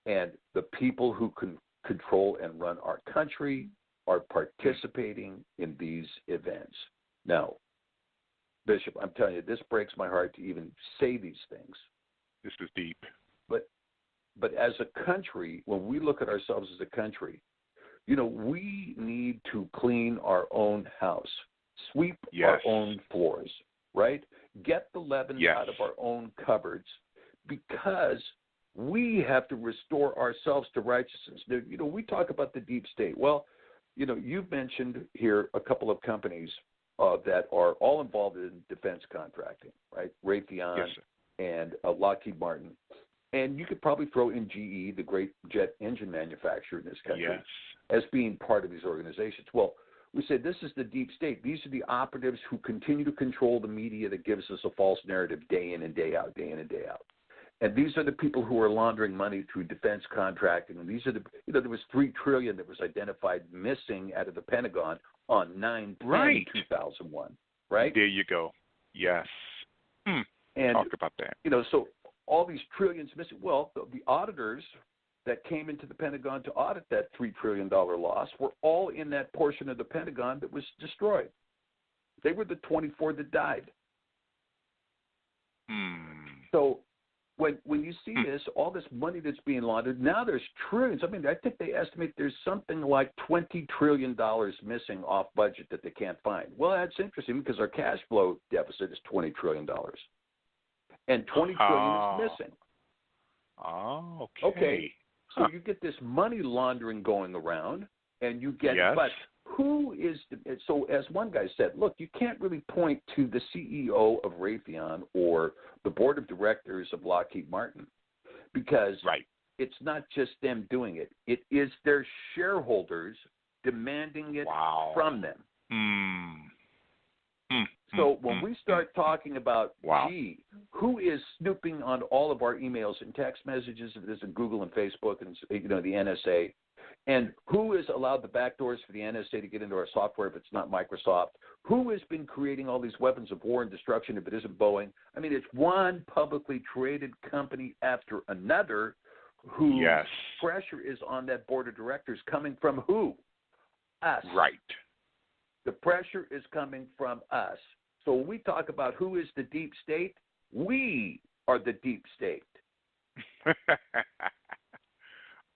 Speaker 2: And the people who can control and run our country are participating in these events. Now, Bishop, I'm telling you, this breaks my heart to even say these things.
Speaker 1: This is deep.
Speaker 2: But as a country, when we look at ourselves as a country, we need to clean our own house, sweep our own floors, right? Get the leaven out of our own cupboards, because we have to restore ourselves to righteousness. We talk about the deep state. Well, you've mentioned here a couple of companies that are all involved in defense contracting, right? Raytheon and Lockheed Martin. And you could probably throw in GE, the great jet engine manufacturer in this country, as being part of these organizations. Well, we say this is the deep state. These are the operatives who continue to control the media that gives us a false narrative day in and day out, day in and day out. And these are the people who are laundering money through defense contracting. And these are there was $3 trillion that was identified missing out of the Pentagon on 9/10/2001, right?
Speaker 1: There you go. Yes.
Speaker 2: And
Speaker 1: talk about that.
Speaker 2: So all these trillions missing. Well, the auditors that came into the Pentagon to audit that $3 trillion loss were all in that portion of the Pentagon that was destroyed. They were the 24 that died. So when you see this, all this money that's being laundered, now there's trillions. I mean, I think they estimate there's something like $20 trillion missing off budget that they can't find. Well, that's interesting because our cash flow deficit is $20 trillion. And $20 trillion is missing.
Speaker 1: Oh,
Speaker 2: okay. So you get this money laundering going around, and you get, but who is, so as one guy said, look, you can't really point to the CEO of Raytheon or the board of directors of Lockheed Martin, because it's not just them doing it. It is their shareholders demanding it from them. So when we start talking about, who is snooping on all of our emails and text messages, if there's Google and Facebook and, the NSA, and who has allowed the back doors for the NSA to get into our software if it's not Microsoft, who has been creating all these weapons of war and destruction if it isn't Boeing? I mean, it's one publicly traded company after another whose pressure is on that board of directors coming from who? Us.
Speaker 1: Right.
Speaker 2: The pressure is coming from us. So when we talk about who is the deep state, we are the deep state.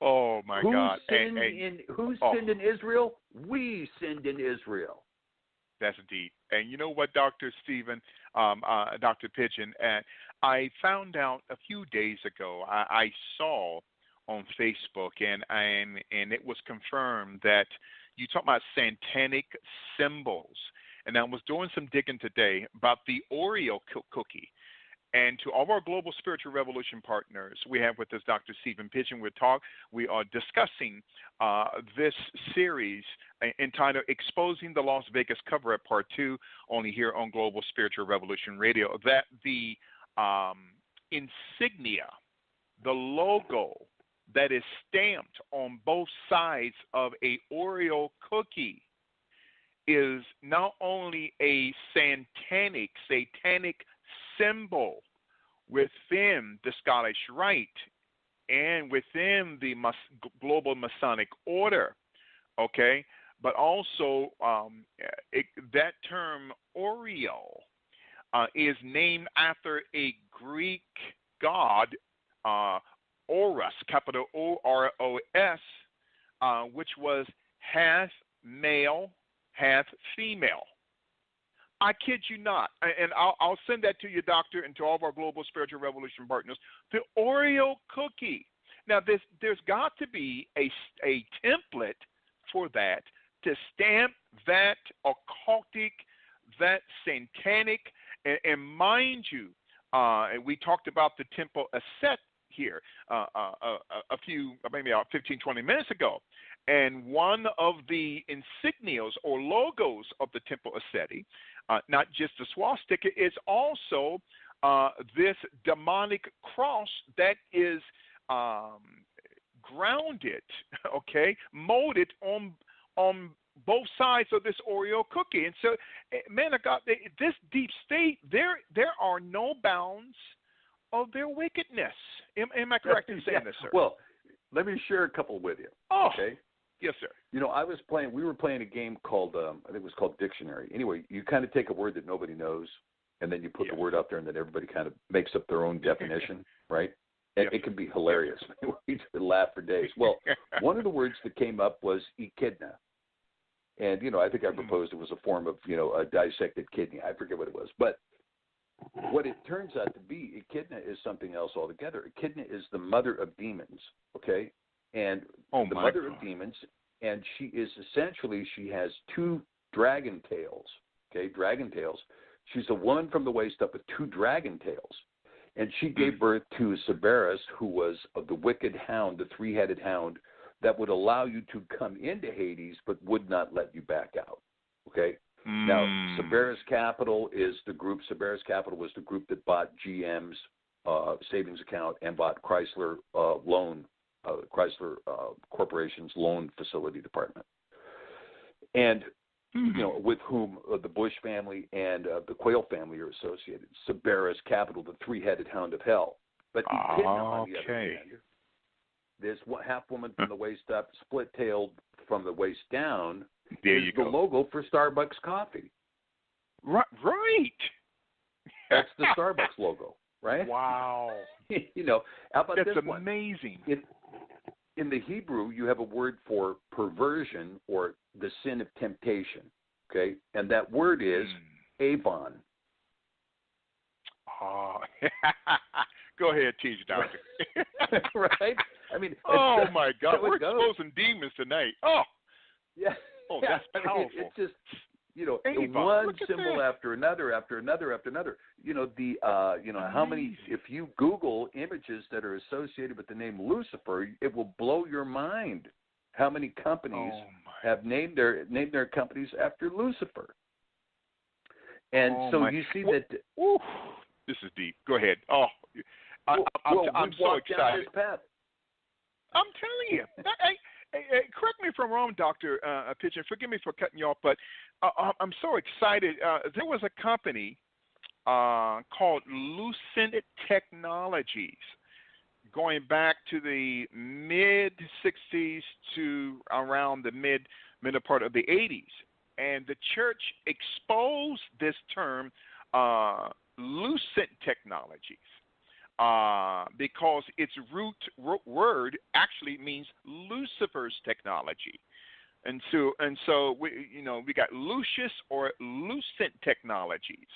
Speaker 1: Oh, my God.
Speaker 2: Who sinned in Israel? We sinned in Israel.
Speaker 1: That's deep. And you know what, Dr. Stephen, Dr. Pidgeon, I found out a few days ago, I saw on Facebook, and it was confirmed that you talk about satanic symbols. And I was doing some digging today about the Oreo cookie. And to all of our Global Spiritual Revolution partners, we have with us Dr. Stephen Pidgeon. We are discussing this series entitled Exposing the Las Vegas Covert Part 2, only here on Global Spiritual Revolution Radio, that the insignia, the logo that is stamped on both sides of a Oreo cookie is not only a satanic symbol within the Scottish Rite, and within the global Masonic order, okay? But also that term Oreo is named after a Greek god, Oros, capital O-R-O-S, which was half male, half female. I kid you not, and I'll send that to you, Doctor, and to all of our Global Spiritual Revolution partners. The Oreo cookie. Now, there's got to be a template for that to stamp that occultic, that satanic, and mind you, and we talked about the temple ascet here a few, maybe about 15, 20 minutes ago. And one of the insignias or logos of the temple asceti, not just the swastika, is also this demonic cross that is grounded, okay, molded on both sides of this Oreo cookie. And so, man of God, this deep state, there are no bounds of their wickedness. Am I correct in saying this, sir?
Speaker 2: Well, let me share a couple with you.
Speaker 1: Oh,
Speaker 2: okay.
Speaker 1: Yes, sir.
Speaker 2: You know, we were playing a game called, I think it was called Dictionary. Anyway, you kind of take a word that nobody knows, and then you put the word out there, and then everybody kind of makes up their own definition, right? And it can be hilarious. We just laugh for days. Well, one of the words that came up was echidna. And, you know, I think I proposed it was a form of, you know, a dissected kidney. I forget what it was. But what it turns out to be, echidna is something else altogether. Echidna is the mother of demons, okay? And the mother of demons, and she has two dragon tails, okay, dragon tails. She's a woman from the waist up with two dragon tails. And she gave birth to Cerberus, who was the wicked hound, the three-headed hound, that would allow you to come into Hades but would not let you back out, okay? Now, Cerberus Capital was the group that bought GM's savings account and bought Chrysler Corporation's loan facility department. And, you know, with whom the Bush family and the Quayle family are associated. Cerberus Capital, the three-headed hound of hell. But Echidna, on the other hand, this half woman from the waist up, split-tailed from the waist down, is the logo for Starbucks coffee.
Speaker 1: Right.
Speaker 2: That's the Starbucks logo, right?
Speaker 1: Wow.
Speaker 2: You know, how about
Speaker 1: That's
Speaker 2: this one?
Speaker 1: amazing.
Speaker 2: In the Hebrew, you have a word for perversion or the sin of temptation, okay? And that word is Avon.
Speaker 1: Oh. Go ahead, teach, Doctor.
Speaker 2: Right? I mean,
Speaker 1: oh my God, we're exposing demons tonight. Oh,
Speaker 2: yeah.
Speaker 1: Oh, that's powerful.
Speaker 2: It's just, you know,
Speaker 1: Avon.
Speaker 2: one symbol after another. You know, how many? If you Google images that are associated with the name Lucifer, it will blow your mind. How many companies have named their companies after Lucifer? And you see that.
Speaker 1: This is deep. Go ahead. Oh, I'm so excited. I'm telling you. Correct me if I'm wrong, Dr. Pidgeon. Forgive me for cutting you off, but I'm so excited. There was a company called Lucent Technologies going back to the mid-'60s to around the middle part of the '80s. And the church exposed this term, Lucent Technologies. Because its root word actually means Lucifer's technology, and so we got Lucius or Lucent Technologies,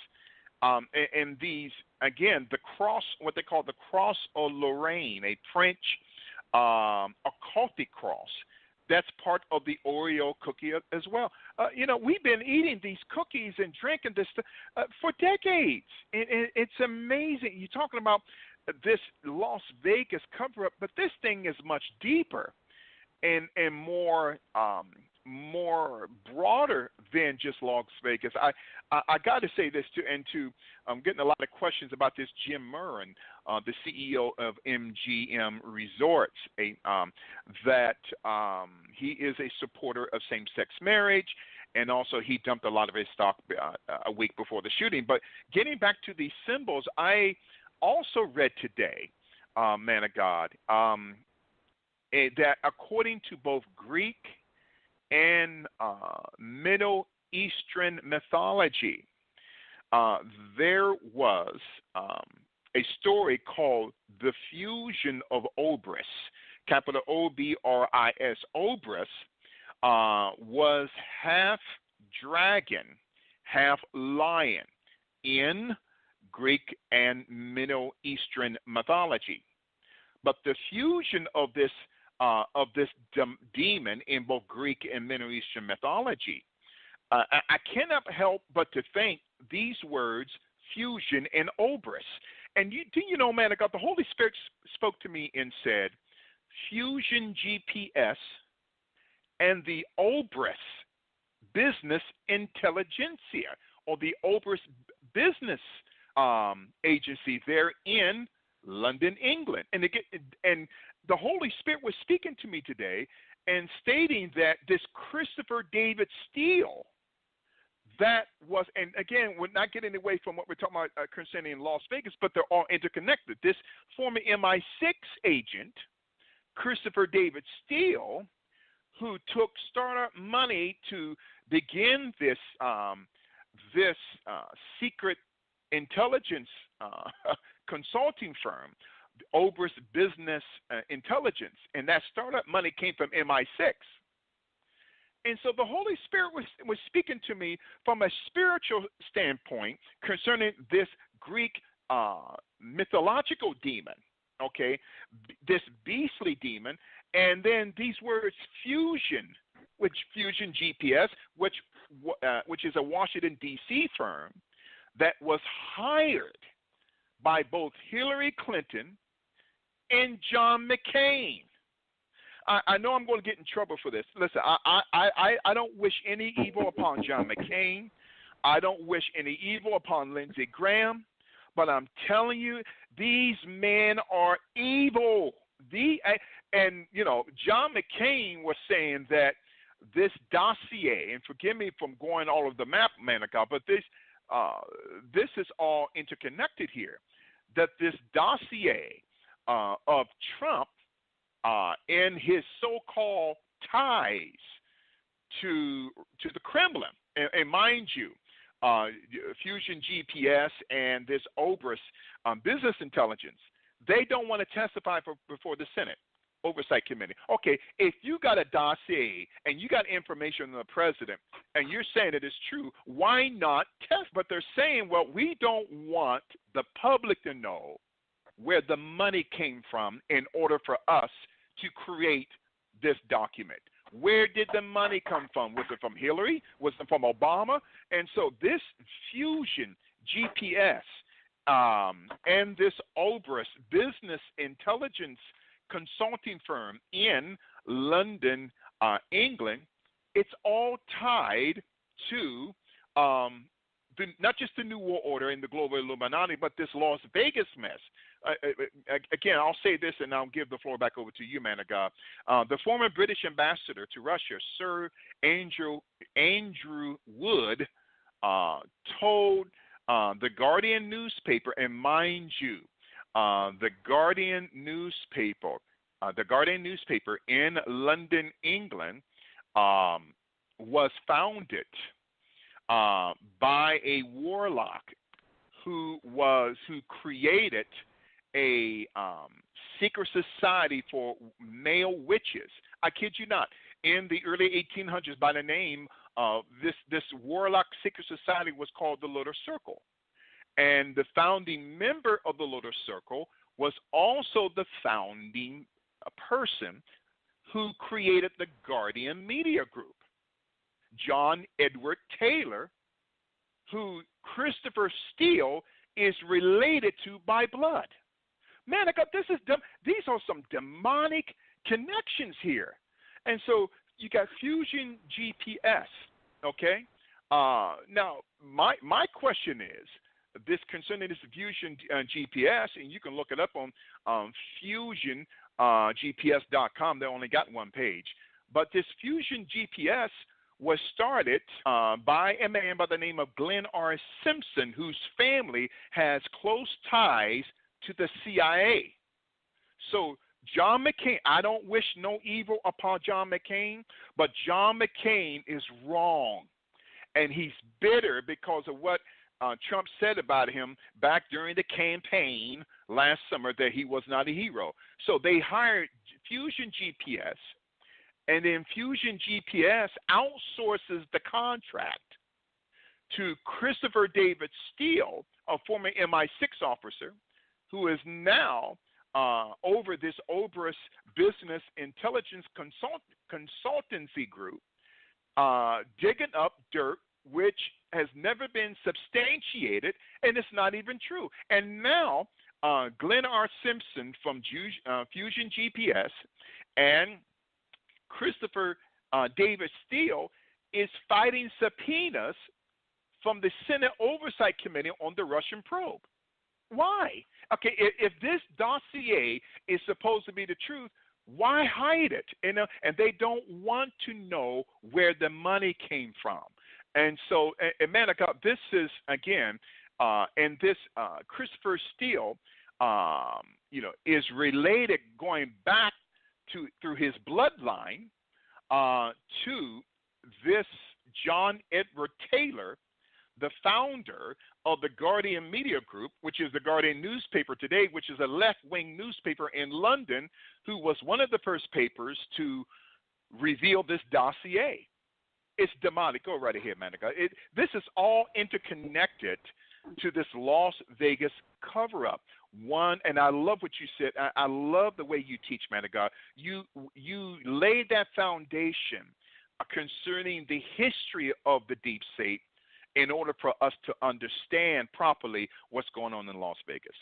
Speaker 1: and these again the cross, what they call the cross of Lorraine, a French occultic cross. That's part of the Oreo cookie as well. We've been eating these cookies and drinking this for decades. It's amazing. You're talking about this Las Vegas cover-up, but this thing is much deeper and more broader than just Las Vegas. I got to say this too. I'm getting a lot of questions about this Jim Murren, the CEO of MGM Resorts, that he is a supporter of same-sex marriage, and also he dumped a lot of his stock a week before the shooting. But getting back to these symbols, I also read today man of God, that according to both Greek and Middle Eastern mythology, there was a story called the fusion of Obris, capital Obris. Obris was half dragon, half lion in Greek and Middle Eastern mythology. But the fusion of this demon in both Greek and Middle Eastern mythology, I cannot help but to think these words, fusion and Obris. And do you know, man, the Holy Spirit spoke to me and said, fusion GPS and the Obris business intelligentsia, or the Obris business agency there in London, England. And the Holy Spirit was speaking to me today and stating that this Christopher David Steele, that was, and again, we're not getting away from what we're talking about concerning Las Vegas, but they're all interconnected. This former MI6 agent, Christopher David Steele, who took startup money to begin this secret intelligence consulting firm, Obris Business Intelligence, and that startup money came from MI6. And so the Holy Spirit was speaking to me from a spiritual standpoint concerning this Greek mythological demon, okay, this beastly demon, and then these words fusion, which Fusion GPS, which is a Washington, D.C. firm that was hired by both Hillary Clinton and John McCain. I know I'm going to get in trouble for this. Listen, I don't wish any evil upon John McCain. I don't wish any evil upon Lindsey Graham. But I'm telling you, these men are evil. And, you know, John McCain was saying that this dossier, and forgive me from going all over the map, man of God, but this is all interconnected here, that this dossier of Trump and his so-called ties to the Kremlin, and mind you, Fusion GPS and this Obris business intelligence, they don't want to testify before the Senate Oversight Committee. Okay, if you got a dossier and you got information on the president and you're saying it is true, why not test? But they're saying, well, we don't want the public to know where the money came from in order for us to create this document. Where did the money come from? Was it from Hillary? Was it from Obama? And so this Fusion GPS and this Obris business intelligence consulting firm in London, England, it's all tied to not just the New World Order and the global Illuminati, but this Las Vegas mess. Again, I'll say this and I'll give the floor back over to you, man of God. The former British ambassador to Russia, Sir Andrew Wood, told the Guardian newspaper, and mind you, the Guardian newspaper in London, England, was founded by a warlock who created a secret society for male witches. I kid you not. In the early 1800s, by the name of this warlock secret society was called the Lunar Circle. And the founding member of the Lunar Circle was also the founding person who created the Guardian Media Group, John Edward Taylor, who Christopher Steele is related to by blood. Man, these are some demonic connections here. And so you got Fusion GPS, okay? Now, my question is, this concerning this Fusion GPS, and you can look it up on fusiongps.com. They only got one page. But this Fusion GPS was started by a man by the name of Glenn R. Simpson, whose family has close ties to the CIA. So John McCain, I don't wish no evil upon John McCain, but John McCain is wrong. And he's bitter because of what Trump said about him back during the campaign last summer, that he was not a hero. So they hired Fusion GPS, and then Fusion GPS outsources the contract to Christopher David Steele, a former MI6 officer, who is now over this Oberus Business Intelligence Consultancy Group, digging up dirt which has never been substantiated, and it's not even true. And now Glenn R. Simpson from Fusion GPS and Christopher David Steele is fighting subpoenas from the Senate Oversight Committee on the Russian probe. Why? Okay, if this dossier is supposed to be the truth, why hide it? And they don't want to know where the money came from. And so, Manica, this is, again, and this Christopher Steele, is related going back through his bloodline to this John Edward Taylor, the founder of the Guardian Media Group, which is the Guardian newspaper today, which is a left-wing newspaper in London, who was one of the first papers to reveal this dossier. It's demonic. Go right ahead, Manica. This is all interconnected to this Las Vegas cover-up. One, and I love what you said. I love the way you teach, Manica. You laid that foundation concerning the history of the deep state in order for us to understand properly what's going on in Las Vegas.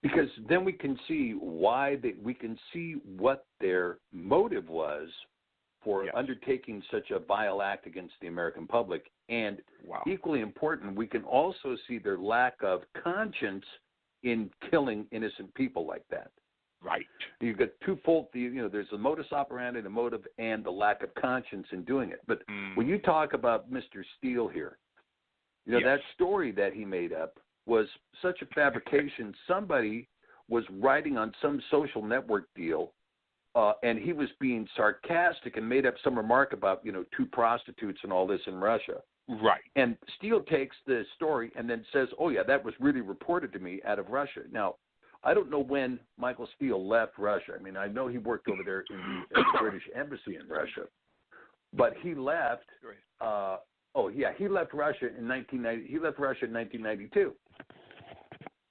Speaker 2: Because then we can see we can see what their motive was for undertaking such a vile act against the American public. And equally important, we can also see their lack of conscience in killing innocent people like that.
Speaker 1: Right.
Speaker 2: You've got twofold, there's the modus operandi, the motive, and the lack of conscience in doing it. But when you talk about Mr. Steele here, that story that he made up was such a fabrication. Somebody was writing on some social network deal, and he was being sarcastic and made up some remark about, two prostitutes and all this in Russia.
Speaker 1: Right.
Speaker 2: And Steele takes the story and then says, oh, yeah, that was really reported to me out of Russia. Now, I don't know when Michael Steele left Russia. I mean, I know he worked over there in the British Embassy in Russia, but he left. He left Russia in 1990. He left Russia in 1992.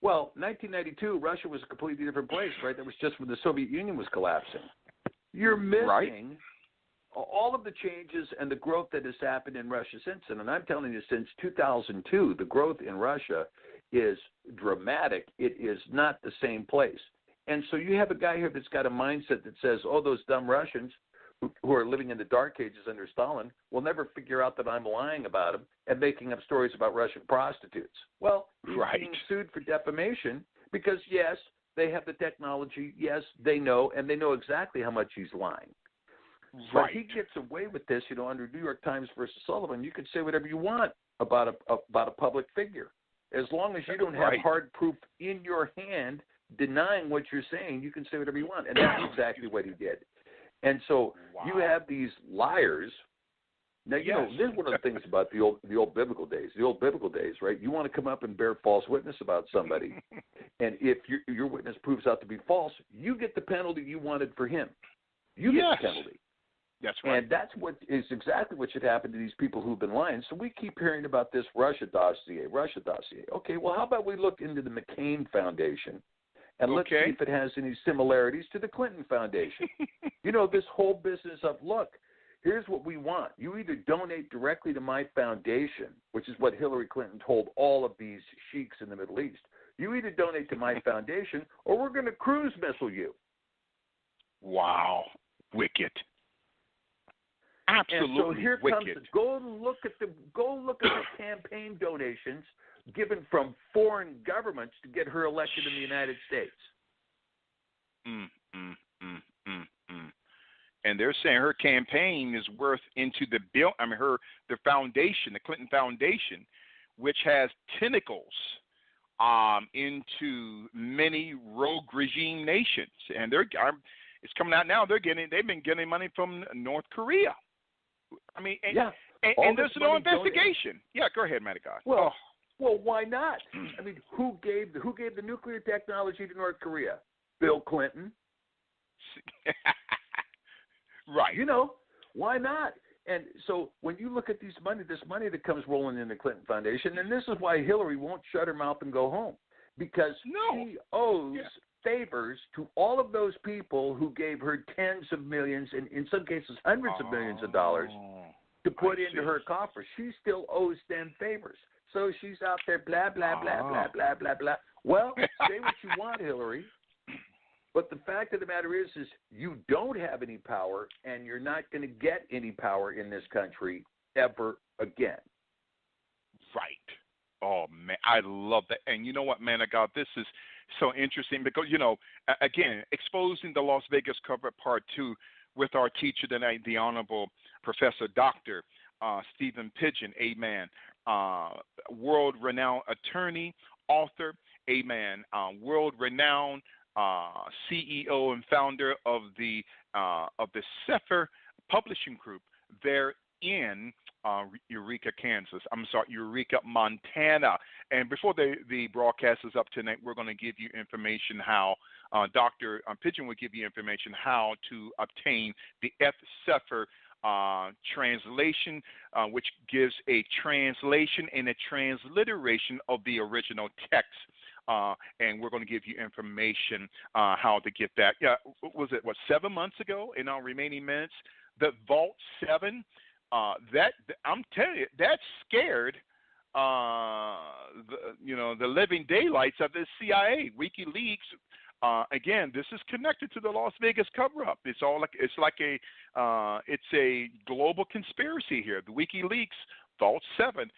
Speaker 2: Well, 1992, Russia was a completely different place, right? That was just when the Soviet Union was collapsing. You're missing all of the changes and the growth that has happened in Russia since then. And I'm telling you, since 2002, the growth in Russia is dramatic. It is not the same place. And so you have a guy here that's got a mindset that says, oh, those dumb Russians who are living in the dark ages under Stalin will never figure out that I'm lying about them and making up stories about Russian prostitutes. Well, he's being sued for defamation because, yes, they have the technology. Yes, they know, and they know exactly how much he's lying. But he gets away with this, under New York Times versus Sullivan. You can say whatever you want about a public figure. As long as you don't have hard proof in your hand denying what you're saying, you can say whatever you want. And that's exactly what he did. And so you have these liars. Now, this is one of the things about the old biblical days. The old biblical days, right? You want to come up and bear false witness about somebody. And if your witness proves out to be false, you get the penalty you wanted for him. You get the penalty.
Speaker 1: That's right.
Speaker 2: And that's what is exactly what should happen to these people who've been lying. So we keep hearing about this Russia dossier. Okay, well, how about we look into the McCain Foundation and let's see if it has any similarities to the Clinton Foundation. This whole business of, look, here's what we want. You either donate directly to my foundation, which is what Hillary Clinton told all of these sheiks in the Middle East. You either donate to my foundation or we're going to cruise missile you.
Speaker 1: Wow. Wicked. Absolutely
Speaker 2: and so here
Speaker 1: wicked.
Speaker 2: Comes go look at the campaign donations given from foreign governments to get her elected in the United States.
Speaker 1: And they're saying her campaign is worth into the bill. The foundation, the Clinton Foundation, which has tentacles into many rogue regime nations, and it's coming out now. They've been getting money from North Korea. I mean, and there's no investigation. Yeah, go ahead, man of God.
Speaker 2: Well, why not? I mean, who gave the nuclear technology to North Korea? Bill Clinton.
Speaker 1: Right.
Speaker 2: You know, why not? And so when you look at this money that comes rolling in the Clinton Foundation, and this is why Hillary won't shut her mouth and go home, because she owes favors to all of those people who gave her tens of millions, and in some cases hundreds of millions of dollars to put into her coffers. She still owes them favors. So she's out there blah, blah, blah, blah, blah, blah, blah. Well, say what you want, Hillary. But the fact of the matter is you don't have any power, and you're not going to get any power in this country ever again.
Speaker 1: Right. Oh, man, I love that. And you know what, man of God, this is so interesting because, you know, again, exposing the Las Vegas Covert Part 2 with our teacher tonight, the Honorable Professor Dr. Stephen Pidgeon, amen, world-renowned attorney, author, amen, world-renowned CEO and founder of the Sefer Publishing Group there in Eureka, Montana. And before the broadcast is up tonight, we're going to give you information how Dr. Pidgeon will give you information how to obtain the F Sefer translation, which gives a translation and a transliteration of the original text. And we're going to give you information how to get that. Yeah, was it 7 months ago? In our remaining minutes, the Vault 7. I'm telling you, that scared the living daylights of the CIA. WikiLeaks. Again, this is connected to the Las Vegas cover-up. It's a global conspiracy here. The WikiLeaks Vault 7.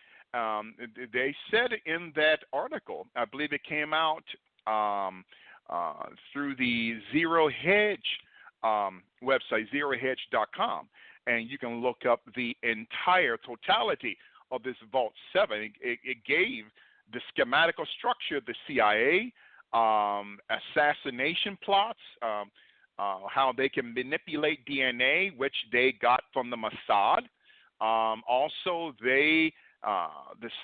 Speaker 1: They said in that article, I believe it came out through the Zero Hedge website, zerohedge.com, and you can look up the entire totality of this Vault 7. It gave the schematical structure of the CIA, assassination plots, how they can manipulate DNA, which they got from the Mossad. Also, the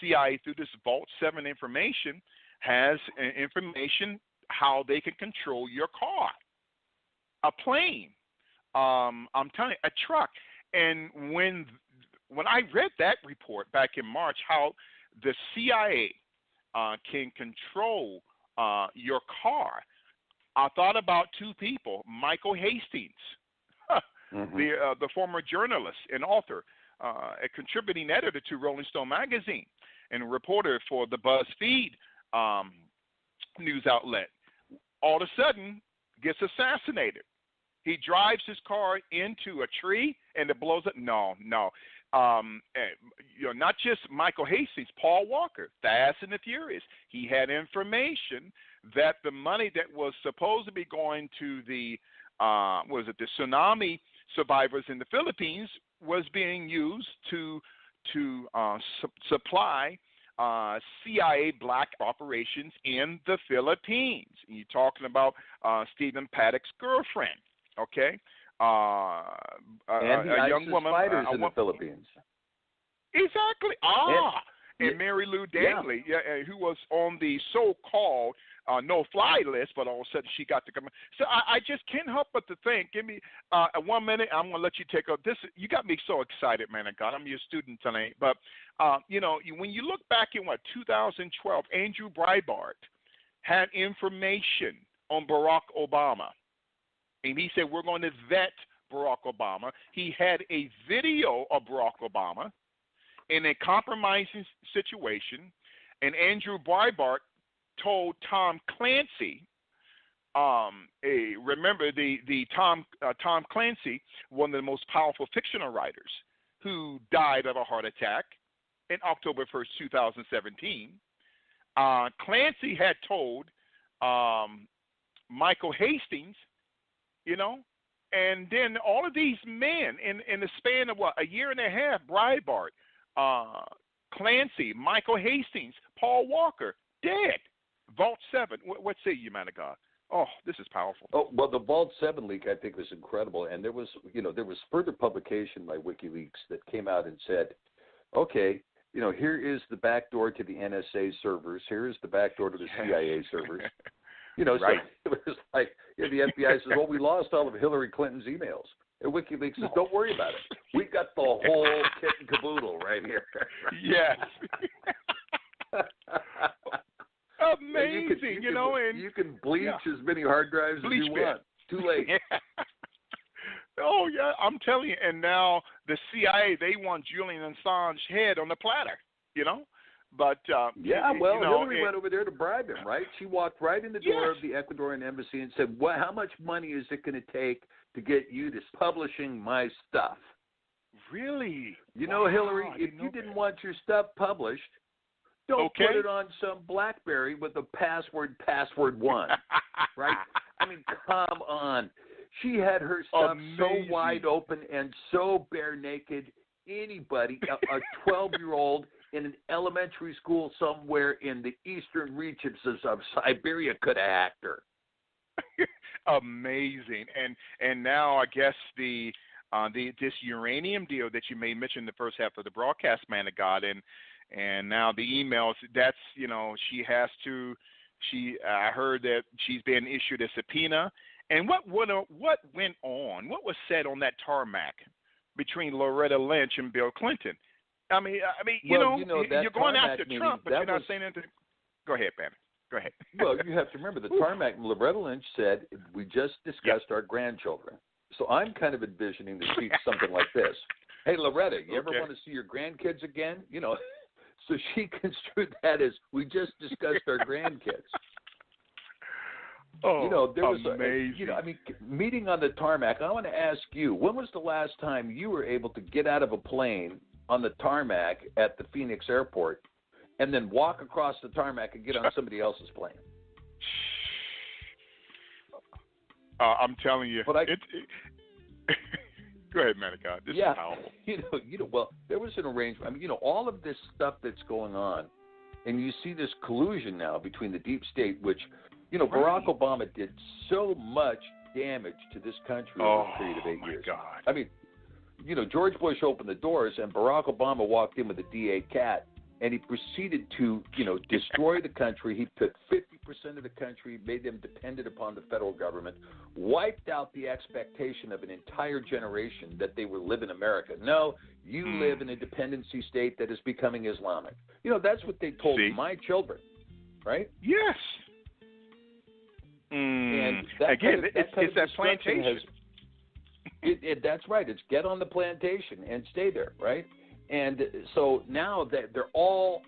Speaker 1: CIA, through this Vault 7 information, has information how they can control your car, a plane, I'm telling you, a truck. And when I read that report back in March, how the CIA can control your car, I thought about two people: Michael Hastings, the former journalist and author, a contributing editor to Rolling Stone magazine, and a reporter for the BuzzFeed news outlet. All of a sudden, gets assassinated. He drives his car into a tree and it blows up. No. Not just Michael Hastings, Paul Walker, Fast and the Furious. He had information that the money that was supposed to be going to the the tsunami survivors in the Philippines was being used to supply CIA black operations in the Philippines. And you're talking about Stephen Paddock's girlfriend, okay?
Speaker 2: And the
Speaker 1: a young
Speaker 2: ISIS
Speaker 1: woman
Speaker 2: fighters in the Philippines.
Speaker 1: Exactly. And Mary Lou Danley, who was on the so-called no-fly list, but all of a sudden she got to come. So I just can't help but to think. Give me 1 minute. I'm going to let you take up this. You got me so excited, man of God. I'm your student tonight. But, when you look back in, 2012, Andrew Breitbart had information on Barack Obama. And he said, we're going to vet Barack Obama. He had a video of Barack Obama in a compromising situation, and Andrew Breitbart told Tom Clancy, remember the Tom Clancy, one of the most powerful fictional writers, who died of a heart attack in October 1st, 2017. Clancy had told Michael Hastings, and then all of these men in the span of a year and a half, Breitbart, Clancy, Michael Hastings, Paul Walker, dead. Vault 7. What say you, man of God? Oh, this is powerful.
Speaker 2: Oh, well, the Vault 7 leak, I think, was incredible. And there was further publication by WikiLeaks that came out and said, okay, here is the back door to the NSA servers. Here is the back door to the CIA servers.
Speaker 1: Right.
Speaker 2: So it was like the FBI says, well, we lost all of Hillary Clinton's emails. And WikiLeaks says, don't worry about it. We got the whole kit and caboodle right here.
Speaker 1: Yes. Amazing,
Speaker 2: you can bleach as many hard drives as you want. Too late.
Speaker 1: Yeah. Oh yeah, I'm telling you. And now the CIA, they want Julian Assange's head on the platter. But
Speaker 2: Hillary went over there to bribe him, right? She walked right in the door of the Ecuadorian embassy and said, "Well, how much money is it going to take to get you to publishing my stuff?"
Speaker 1: Really?
Speaker 2: Hillary, if you didn't want your stuff published, don't put it on some BlackBerry with the password 1, right? I mean, come on. She had her stuff so wide open and so bare naked, anybody, a 12-year-old in an elementary school somewhere in the eastern reaches of Siberia could have hacked her.
Speaker 1: Amazing. And now I guess this uranium deal that you may mention in the first half of the broadcast, man of God, and now the emails, that's, I heard that she's been issued a subpoena. And what went on? What was said on that tarmac between Loretta Lynch and Bill Clinton? I mean, you're going after Trump, but you're not saying anything. Go ahead, Bannon. Go ahead.
Speaker 2: Well, you have to remember the tarmac. Loretta Lynch said, "We just discussed our grandchildren." So I'm kind of envisioning the speech something like this: "Hey, Loretta, you ever want to see your grandkids again?" So she construed that as, "We just discussed our grandkids."
Speaker 1: Oh,
Speaker 2: there was
Speaker 1: amazing.
Speaker 2: Meeting on the tarmac. I want to ask you, when was the last time you were able to get out of a plane on the tarmac at the Phoenix airport and then walk across the tarmac and get on somebody else's plane?
Speaker 1: I'm telling you. But go ahead, man of God. This is powerful.
Speaker 2: Well, there was an arrangement. All of this stuff that's going on, and you see this collusion now between the deep state, which, Barack Obama did so much damage to this country over a period of 8 years.
Speaker 1: God.
Speaker 2: George Bush opened the doors, and Barack Obama walked in with a DA cat, and he proceeded to, destroy the country. He took 50% of the country, made them dependent upon the federal government, wiped out the expectation of an entire generation that they will live in America. No, you live in a dependency state that is becoming Islamic. That's what they told my children, right?
Speaker 1: Yes.
Speaker 2: And that
Speaker 1: again,
Speaker 2: it's
Speaker 1: that plantation.
Speaker 2: That's right. It's get on the plantation and stay there, right? And so now that they're all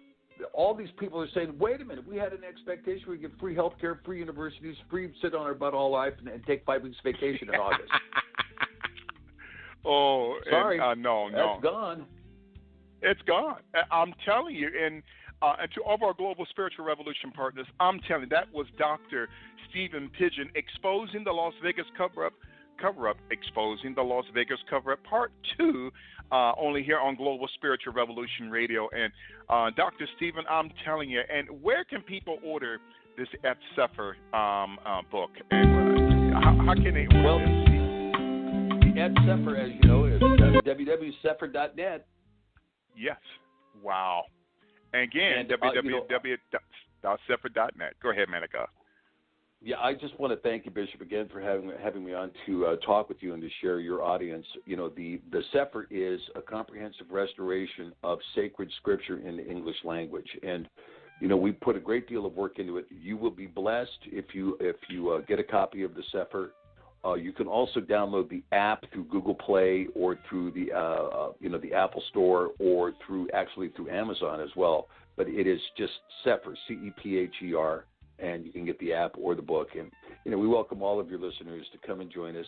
Speaker 2: these people are saying, wait a minute, we had an expectation we get free health care, free universities, free sit on our butt all life and take 5 weeks vacation in August.
Speaker 1: Oh,
Speaker 2: sorry.
Speaker 1: No.
Speaker 2: That's gone.
Speaker 1: It's gone. I'm telling you. And to all of our Global Spiritual Revolution partners, I'm telling you, that was Dr. Stephen Pidgeon exposing the Las Vegas cover-up, exposing the Las Vegas cover-up, part 2, only here on Global Spiritual Revolution Radio. And Dr. Stephen, I'm telling you, and where can people order this Ed Sefer book? And how can they order this?
Speaker 2: The Ed Sefer, as you know, is www.sefer.net.
Speaker 1: Yes. Wow. And again, www.sefer.net. Go ahead, Manica.
Speaker 2: Yeah, I just want to thank you, Bishop, again for having me on to talk with you and to share your audience. The Sefer is a comprehensive restoration of sacred scripture in the English language, and we put a great deal of work into it. You will be blessed if you get a copy of the Sefer. You can also download the app through Google Play or through the the Apple Store or through Amazon as well. But it is just Sefer, CEPHER. And you can get the app or the book. And, we welcome all of your listeners to come and join us.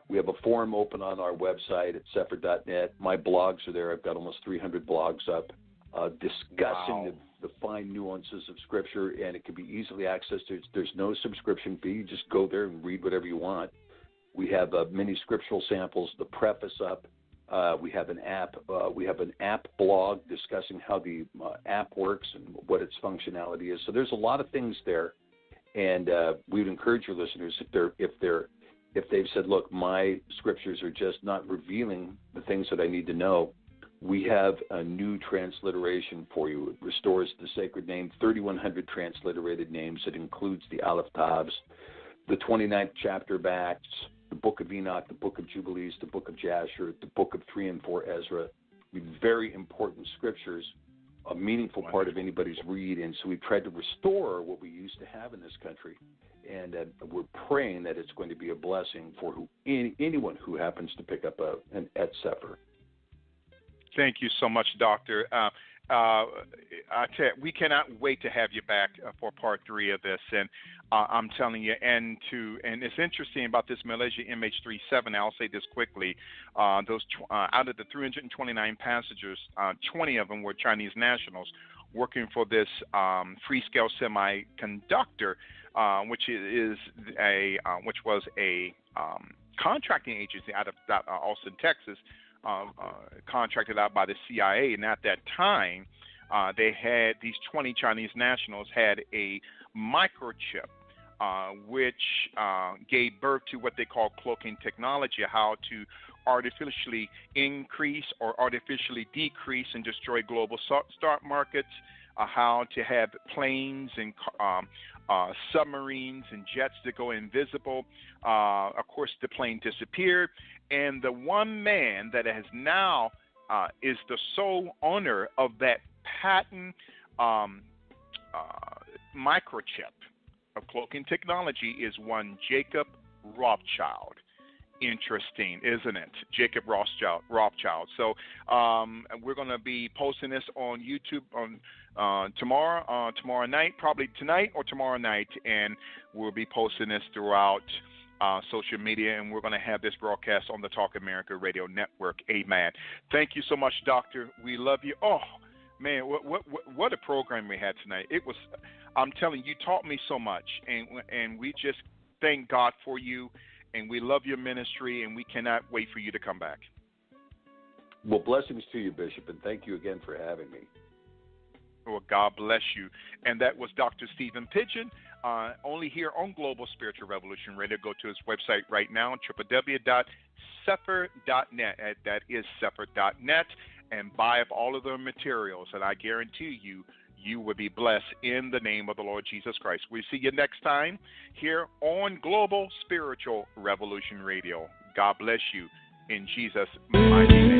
Speaker 2: We have a forum open on our website at sefer.net. My blogs are there. I've got almost 300 blogs up discussing the fine nuances of Scripture, and it can be easily accessed. There's no subscription fee. You just go there and read whatever you want. We have many scriptural samples, the preface up. We have an app. We have an app blog discussing how the app works and what its functionality is. So there's a lot of things there, and we would encourage your listeners if they've said, look, my scriptures are just not revealing the things that I need to know. We have a new transliteration for you. It restores the sacred name, 3,100 transliterated names. It includes the Aleph Tavs, the 29th chapter of Acts, the Book of Enoch, the Book of Jubilees, the Book of Jasher, the Book of 3 and 4 Ezra. Very important scriptures, a meaningful part of anybody's read. And so we've tried to restore what we used to have in this country. And we're praying that it's going to be a blessing for anyone who happens to pick up an Et Sefer.
Speaker 1: Thank you so much, Doctor. We cannot wait to have you back for part 3 of this, and I'm telling you, and it's interesting about this Malaysia MH37. I'll say this quickly: those out of the 329 passengers, 20 of them were Chinese nationals working for this free-scale semiconductor, which was a contracting agency out of Austin, Texas. Contracted out by the CIA, and at that time, they had these 20 Chinese nationals had a microchip, which gave birth to what they call cloaking technology, how to artificially increase or artificially decrease and destroy global stock markets, how to have planes and submarines and jets that go invisible. Of course, the plane disappeared. And the one man that has now is the sole owner of that patent microchip of cloaking technology is one Jacob Rothschild. Interesting, isn't it? Jacob Rothschild. So we're going to be posting this on YouTube on tomorrow night, probably tonight or tomorrow night, and we'll be posting this throughout social media, and we're going to have this broadcast on the Talk America Radio Network. Amen. Thank you so much, Doctor. We love you. Oh, man, what a program we had tonight. It was, I'm telling you, taught me so much, and we just thank God for you, and we love your ministry, and we cannot wait for you to come back.
Speaker 2: Well, blessings to you, Bishop, and thank you again for having me.
Speaker 1: Well, God bless you. And that was Dr. Stephen Pidgeon, only here on Global Spiritual Revolution Radio. Go to his website right now, www.sepher.net. That is sepher.net, and buy up all of the materials. And I guarantee you, you will be blessed in the name of the Lord Jesus Christ. We'll see you next time here on Global Spiritual Revolution Radio. God bless you in Jesus' mighty name.